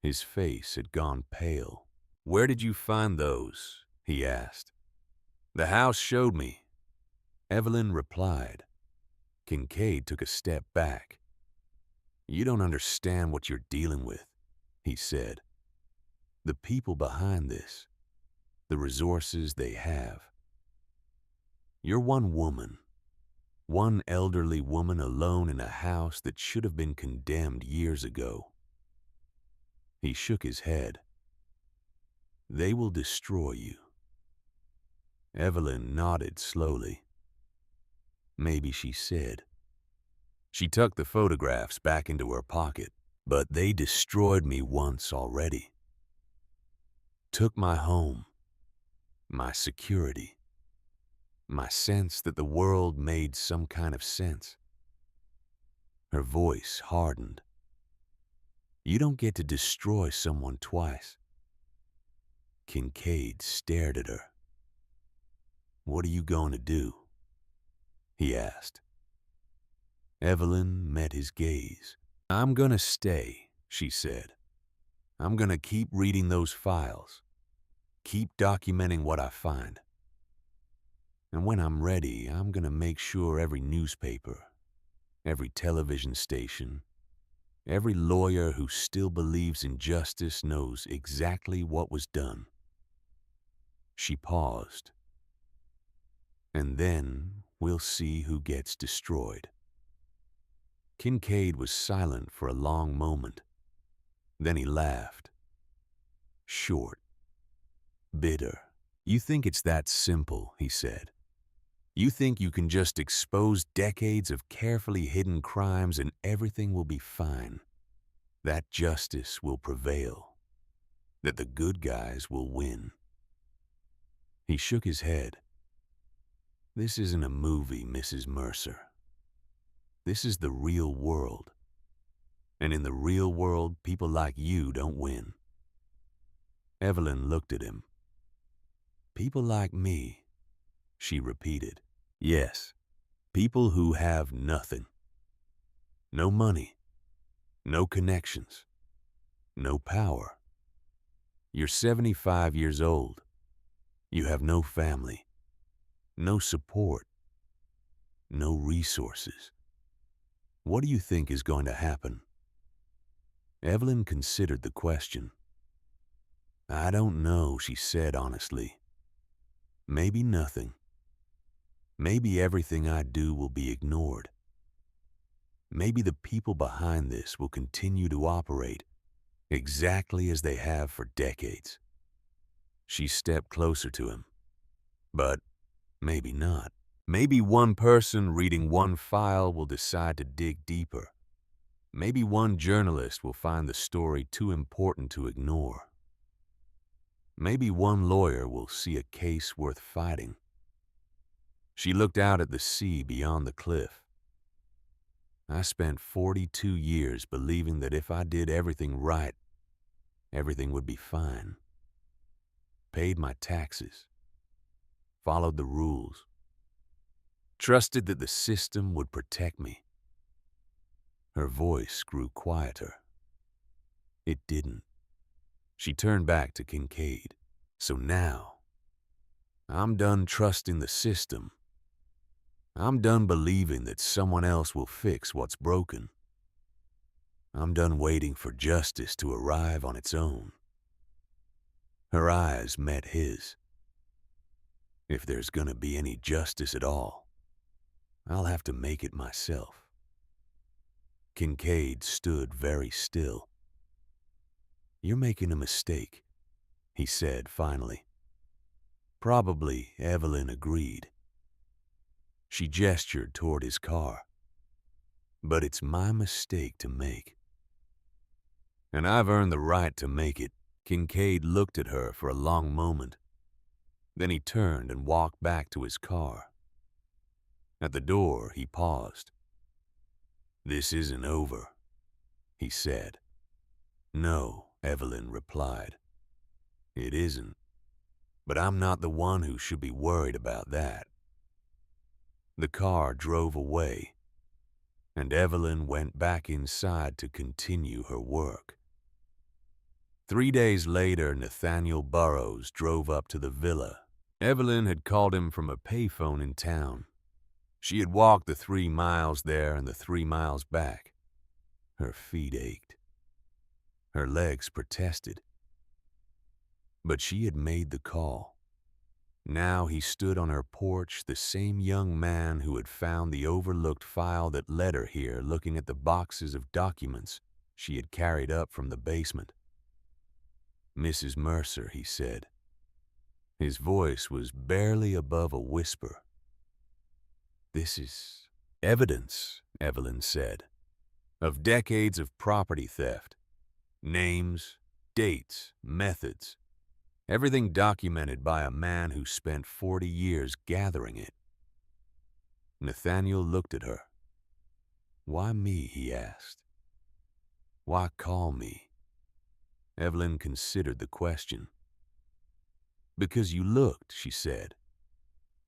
His face had gone pale. Where did you find those? He asked. The house showed me. Evelyn replied. Kincaid took a step back. You don't understand what you're dealing with, he said. The people behind this, the resources they have. You're one woman, one elderly woman alone in a house that should have been condemned years ago. He shook his head. They will destroy you. Evelyn nodded slowly. Maybe she said. She tucked the photographs back into her pocket. But they destroyed me once already. Took my home, my security, my sense that the world made some kind of sense. Her voice hardened. You don't get to destroy someone twice. Kincaid stared at her. What are you going to do? He asked. Evelyn met his gaze. I'm gonna stay, she said. I'm gonna keep reading those files. Keep documenting what I find. And when I'm ready, I'm gonna make sure every newspaper, every television station, every lawyer who still believes in justice knows exactly what was done. She paused. And then we'll see who gets destroyed. Kincaid was silent for a long moment. Then he laughed. Short. Bitter. You think it's that simple, he said. You think you can just expose decades of carefully hidden crimes and everything will be fine. That justice will prevail. That the good guys will win. He shook his head. This isn't a movie, Mrs. Mercer. This is the real world. And in the real world, people like you don't win. Evelyn looked at him. People like me, she repeated. Yes, people who have nothing. No money, no connections, no power. You're 75 years old. You have no family, no support, no resources. What do you think is going to happen? Evelyn considered the question. I don't know, she said honestly. Maybe nothing. Maybe everything I do will be ignored. Maybe the people behind this will continue to operate exactly as they have for decades. She stepped closer to him. But maybe not. Maybe one person reading one file will decide to dig deeper. Maybe one journalist will find the story too important to ignore. Maybe one lawyer will see a case worth fighting. She looked out at the sea beyond the cliff. I spent 42 years believing that if I did everything right, everything would be fine. Paid my taxes. Followed the rules. Trusted that the system would protect me. Her voice grew quieter. It didn't. She turned back to Kincaid. So now, I'm done trusting the system. I'm done believing that someone else will fix what's broken. I'm done waiting for justice to arrive on its own. Her eyes met his. If there's gonna be any justice at all, I'll have to make it myself. Kincaid stood very still. You're making a mistake, he said finally. Probably, Evelyn agreed. She gestured toward his car. But it's my mistake to make. And I've earned the right to make it. Kincaid looked at her for a long moment. Then he turned and walked back to his car. At the door, he paused. This isn't over, he said. No, Evelyn replied. It isn't. But I'm not the one who should be worried about that. The car drove away, and Evelyn went back inside to continue her work. 3 days later, Nathaniel Burroughs drove up to the villa. Evelyn had called him from a payphone in town. She had walked the 3 miles there and the 3 miles back. Her feet ached. Her legs protested. But she had made the call. Now he stood on her porch, the same young man who had found the overlooked file that led her here, looking at the boxes of documents she had carried up from the basement. Mrs. Mercer, he said. His voice was barely above a whisper. This is evidence, Evelyn said, of decades of property theft. Names, dates, methods. Everything documented by a man who spent 40 years gathering it. Nathaniel looked at her. Why me, he asked. Why call me? Evelyn considered the question. Because you looked, she said.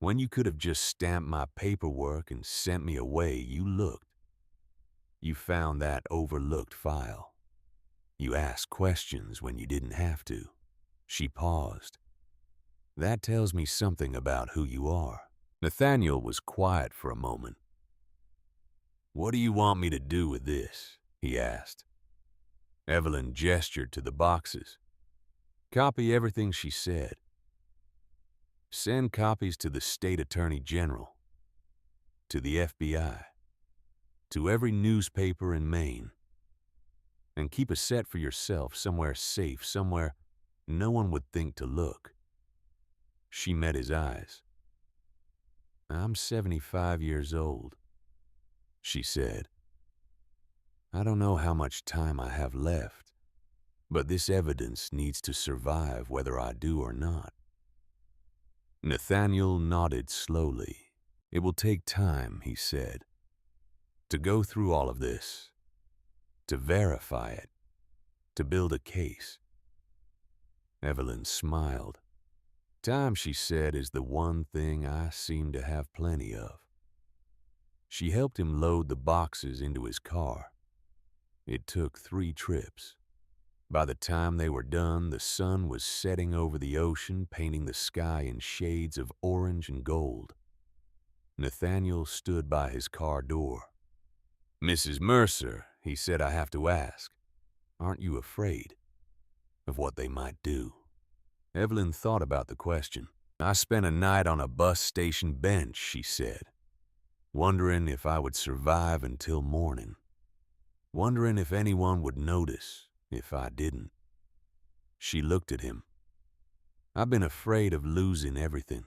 When you could have just stamped my paperwork and sent me away, you looked. You found that overlooked file. You asked questions when you didn't have to. She paused. That tells me something about who you are. Nathaniel was quiet for a moment. What do you want me to do with this? He asked. Evelyn gestured to the boxes. Copy everything she said. Send copies to the State Attorney General, to the FBI, to every newspaper in Maine, and keep a set for yourself somewhere safe, somewhere no one would think to look. She met his eyes. I'm 75 years old, she said. I don't know how much time I have left, but this evidence needs to survive whether I do or not. Nathaniel nodded slowly. It will take time, he said, To go through all of this, to verify it, to build a case. Evelyn smiled. Time, she said, is the one thing I seem to have plenty of. She helped him load the boxes into his car. It took 3 trips. By the time they were done, the sun was setting over the ocean, painting the sky in shades of orange and gold. Nathaniel stood by his car door. "Mrs. Mercer," he said, "I have to ask, aren't you afraid of what they might do?" Evelyn thought about the question. "I spent a night on a bus station bench," she said, "wondering if I would survive until morning, wondering if anyone would notice if I didn't." She looked at him. "I've been afraid of losing everything.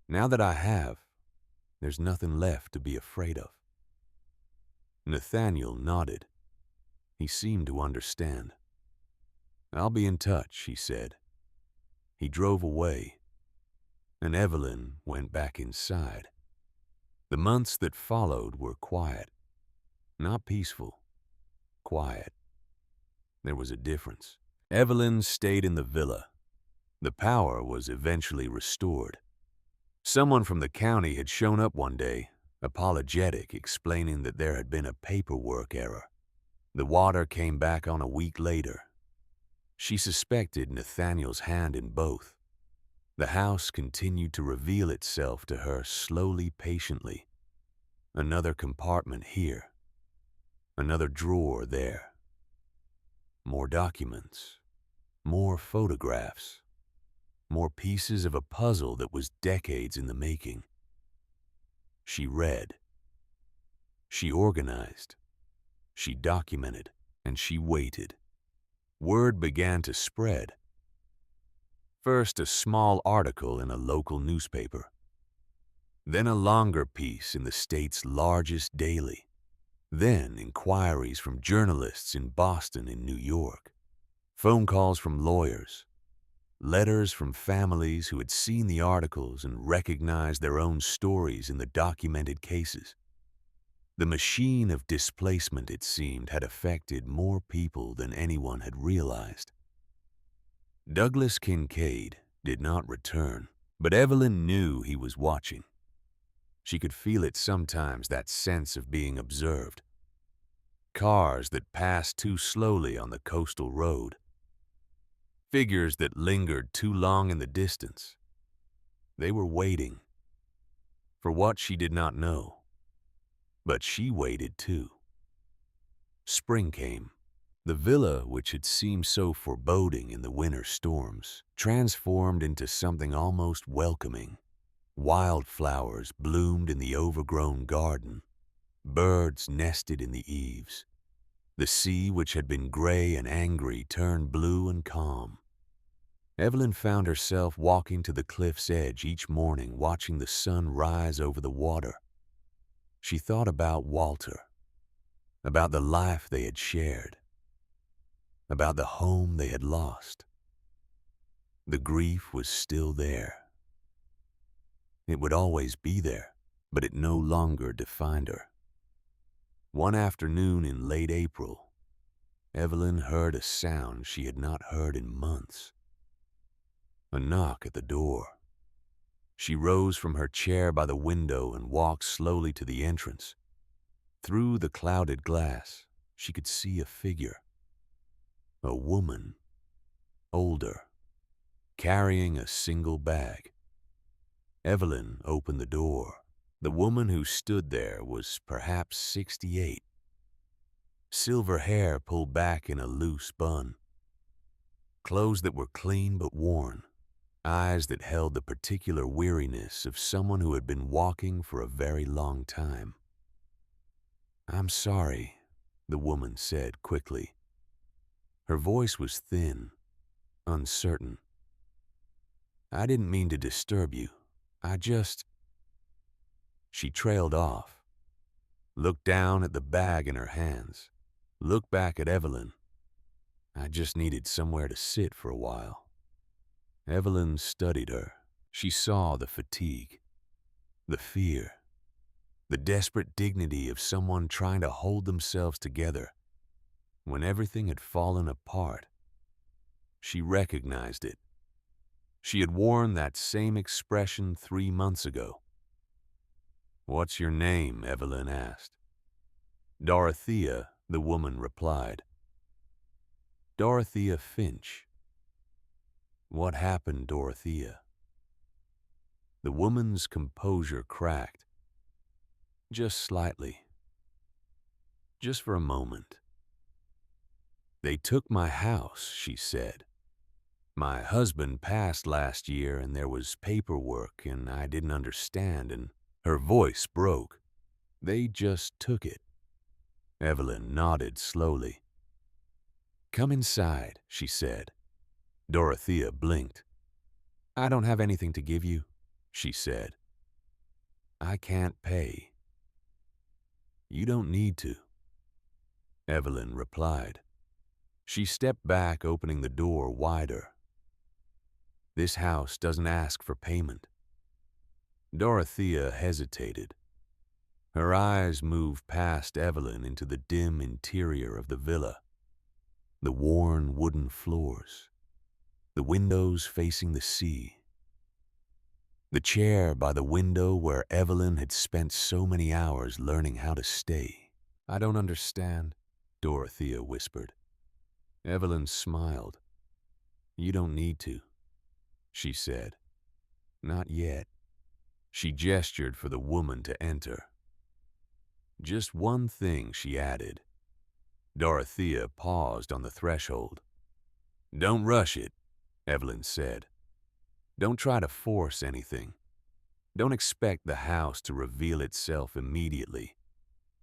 Now that I have, there's nothing left to be afraid of." Nathaniel nodded. He seemed to understand. "I'll be in touch," he said. He drove away, and Evelyn went back inside. The months that followed were quiet. Not peaceful. Quiet. There was a difference. Evelyn stayed in the villa. The power was eventually restored. Someone from the county had shown up one day, apologetic, explaining that there had been a paperwork error. The water came back on a week later. She suspected Nathaniel's hand in both. The house continued to reveal itself to her slowly, patiently. Another compartment here. Another drawer there. More documents. More photographs. More pieces of a puzzle that was decades in the making. She read. She organized. She documented. And she waited. Word began to spread. First, a small article in a local newspaper. Then a longer piece in the state's largest daily. Then inquiries from journalists in Boston and New York. Phone calls from lawyers. Letters from families who had seen the articles and recognized their own stories in the documented cases. The machine of displacement, it seemed, had affected more people than anyone had realized. Douglas Kincaid did not return, but Evelyn knew he was watching. She could feel it sometimes, that sense of being observed. Cars that passed too slowly on the coastal road. Figures that lingered too long in the distance. They were waiting. For what she did not know. But she waited too. Spring came. The villa, which had seemed so foreboding in the winter storms, transformed into something almost welcoming. Wildflowers bloomed in the overgrown garden. Birds nested in the eaves. The sea, which had been gray and angry, turned blue and calm. Evelyn found herself walking to the cliff's edge each morning, watching the sun rise over the water. She thought about Walter, about the life they had shared, about the home they had lost. The grief was still there. It would always be there, but it no longer defined her. One afternoon in late April, Evelyn heard a sound she had not heard in months. A knock at the door. She rose from her chair by the window and walked slowly to the entrance. Through the clouded glass, she could see a figure. A woman, older, carrying a single bag. Evelyn opened the door. The woman who stood there was perhaps 68. Silver hair pulled back in a loose bun. Clothes that were clean but worn. Eyes that held the particular weariness of someone who had been walking for a very long time. "I'm sorry," the woman said quickly. Her voice was thin, uncertain. "I didn't mean to disturb you. She trailed off, looked down at the bag in her hands, looked back at Evelyn. "I just needed somewhere to sit for a while." Evelyn studied her. She saw the fatigue, the fear, the desperate dignity of someone trying to hold themselves together when everything had fallen apart. She recognized it. She had worn that same expression 3 months ago. "What's your name?" Evelyn asked. "Dorothea," the woman replied. "Dorothea Finch." "What happened, Dorothea?" The woman's composure cracked. Just slightly. Just for a moment. "They took my house," she said. "My husband passed last year and there was paperwork and I didn't understand," and her voice broke. "They just took it." Evelyn nodded slowly. "Come inside," she said. Dorothea blinked. "I don't have anything to give you," she said. "I can't pay." "You don't need to," Evelyn replied. She stepped back, opening the door wider. "This house doesn't ask for payment." Dorothea hesitated. Her eyes moved past Evelyn into the dim interior of the villa. The worn wooden floors. The windows facing the sea. The chair by the window where Evelyn had spent so many hours learning how to stay. "I don't understand," Dorothea whispered. Evelyn smiled. "You don't need to," she said. "Not yet." She gestured for the woman to enter. "Just one thing," she added. Dorothea paused on the threshold. "Don't rush it," Evelyn said. "Don't try to force anything. Don't expect the house to reveal itself immediately."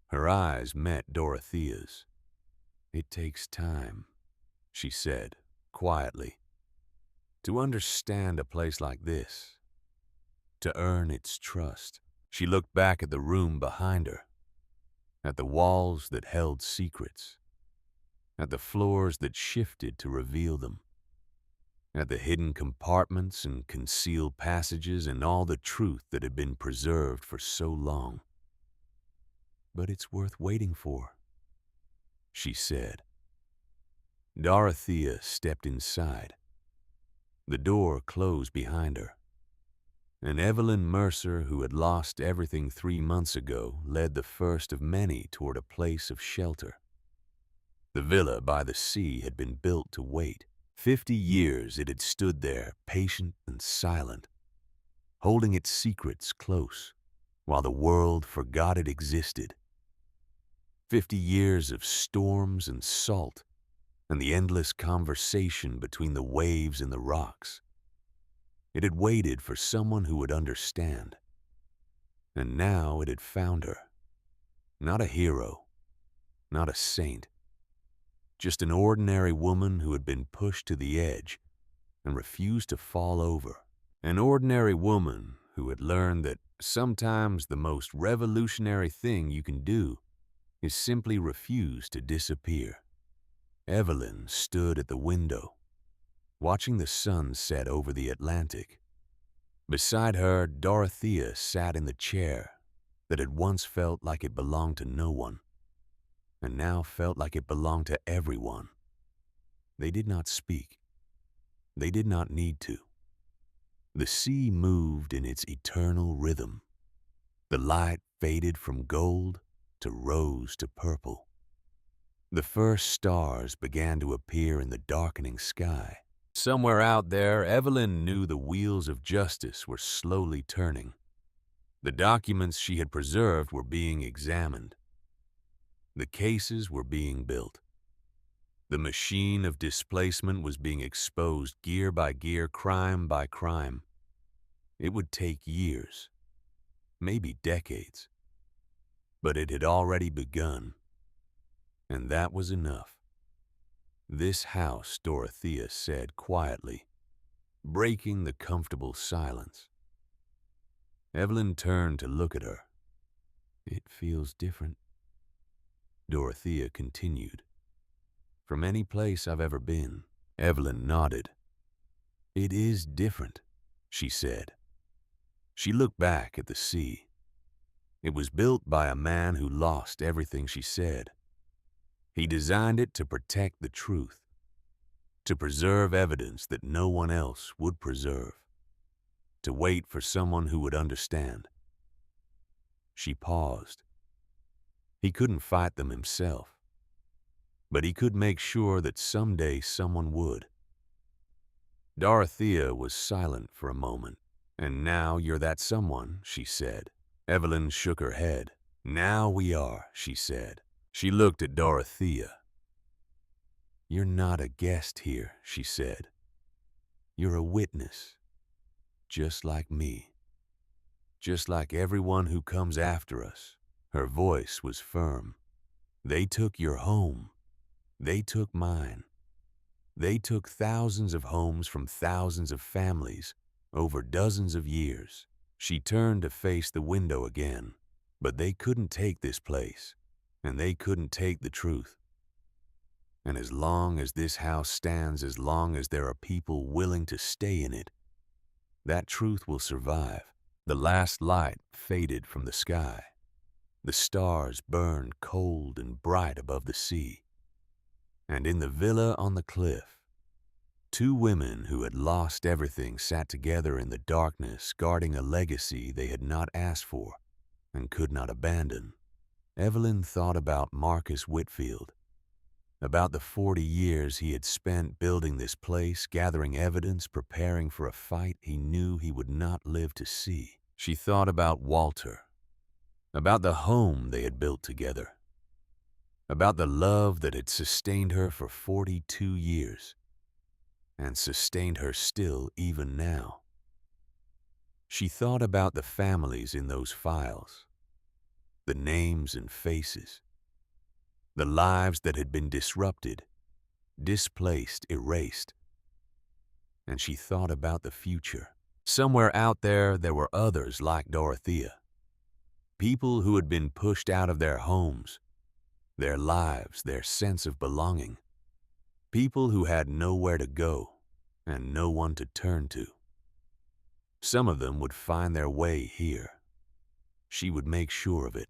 Her eyes met Dorothea's. "It takes time," she said, quietly. "To understand a place like this. To earn its trust." She looked back at the room behind her. At the walls that held secrets. At the floors that shifted to reveal them. At the hidden compartments and concealed passages and all the truth that had been preserved for so long. "But it's worth waiting for," she said. Dorothea stepped inside. The door closed behind her. And Evelyn Mercer, who had lost everything 3 months ago, led the first of many toward a place of shelter. The villa by the sea had been built to wait. 50 years it had stood there, patient and silent, holding its secrets close, while the world forgot it existed. 50 years of storms and salt, and the endless conversation between the waves and the rocks. It had waited for someone who would understand. And now it had found her. Not a hero, not a saint. Just an ordinary woman who had been pushed to the edge and refused to fall over. An ordinary woman who had learned that sometimes the most revolutionary thing you can do is simply refuse to disappear. Evelyn stood at the window, watching the sun set over the Atlantic. Beside her, Dorothea sat in the chair that had once felt like it belonged to no one, and now felt like it belonged to everyone. They did not speak. They did not need to. The sea moved in its eternal rhythm. The light faded from gold to rose to purple. The first stars began to appear in the darkening sky. Somewhere out there, Evelyn knew the wheels of justice were slowly turning. The documents she had preserved were being examined. The cases were being built. The machine of displacement was being exposed gear by gear, crime by crime. It would take years, maybe decades. But it had already begun, and that was enough. "This house," Dorothea said quietly, breaking the comfortable silence. Evelyn turned to look at her. "It feels different," Dorothea continued. "From any place I've ever been." Evelyn nodded. "It is different," she said. She looked back at the sea. It was built by a man who lost everything she said. He designed it to protect the truth, to preserve evidence that no one else would preserve, to wait for someone who would understand. She paused. He couldn't fight them himself, but he could make sure that someday someone would. Dorothea was silent for a moment. "And now you're that someone," she said. Evelyn shook her head. "Now we are," she said. She looked at Dorothea. "You're not a guest here," she said. "You're a witness, just like me. Just like everyone who comes after us." Her voice was firm. "They took your home. They took mine. They took thousands of homes from thousands of families over dozens of years." She turned to face the window again. "But they couldn't take this place, and they couldn't take the truth. And as long as this house stands, as long as there are people willing to stay in it, that truth will survive." The last light faded from the sky. The stars burned cold and bright above the sea. And in the villa on the cliff, two women who had lost everything sat together in the darkness, guarding a legacy they had not asked for and could not abandon. Evelyn thought about Marcus Whitfield, about the 40 years he had spent building this place, gathering evidence, preparing for a fight he knew he would not live to see. She thought about Walter, about the home they had built together, about the love that had sustained her for 42 years and sustained her still even now. She thought about the families in those files, the names and faces, the lives that had been disrupted, displaced, erased. And she thought about the future. Somewhere out there were others like Dorothea, people who had been pushed out of their homes, their lives, their sense of belonging, people who had nowhere to go and no one to turn to. Some of them would find their way here. She would make sure of it.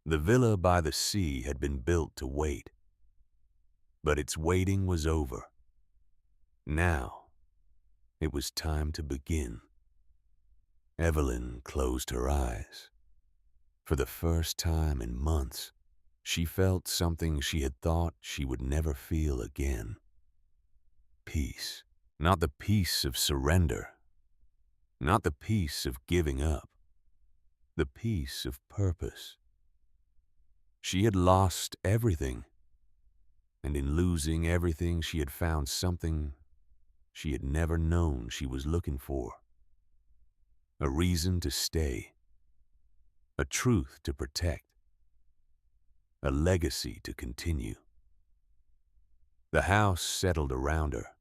The villa by the sea had been built to wait, but its waiting was over. Now, it was time to begin. Evelyn closed her eyes. For the first time in months, she felt something she had thought she would never feel again. Peace. Not the peace of surrender, not the peace of giving up, the peace of purpose. She had lost everything, and in losing everything she had found something she had never known she was looking for. A reason to stay, a truth to protect, a legacy to continue. The house settled around her.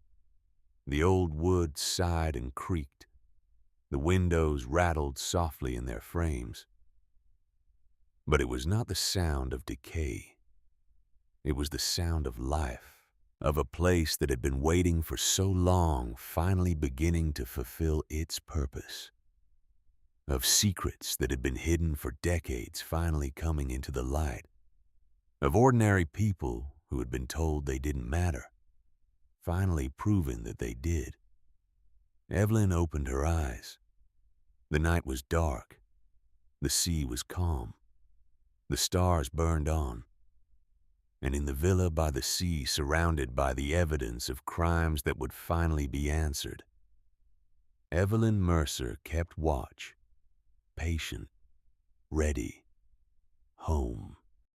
The old wood sighed and creaked. The windows rattled softly in their frames. But it was not the sound of decay. It was the sound of life, of a place that had been waiting for so long, finally beginning to fulfill its purpose, of secrets that had been hidden for decades finally coming into the light, of ordinary people who had been told they didn't matter, finally proving that they did. Evelyn opened her eyes. The night was dark. The sea was calm. The stars burned on. And in the villa by the sea, surrounded by the evidence of crimes that would finally be answered, Evelyn Mercer kept watch, patient, ready.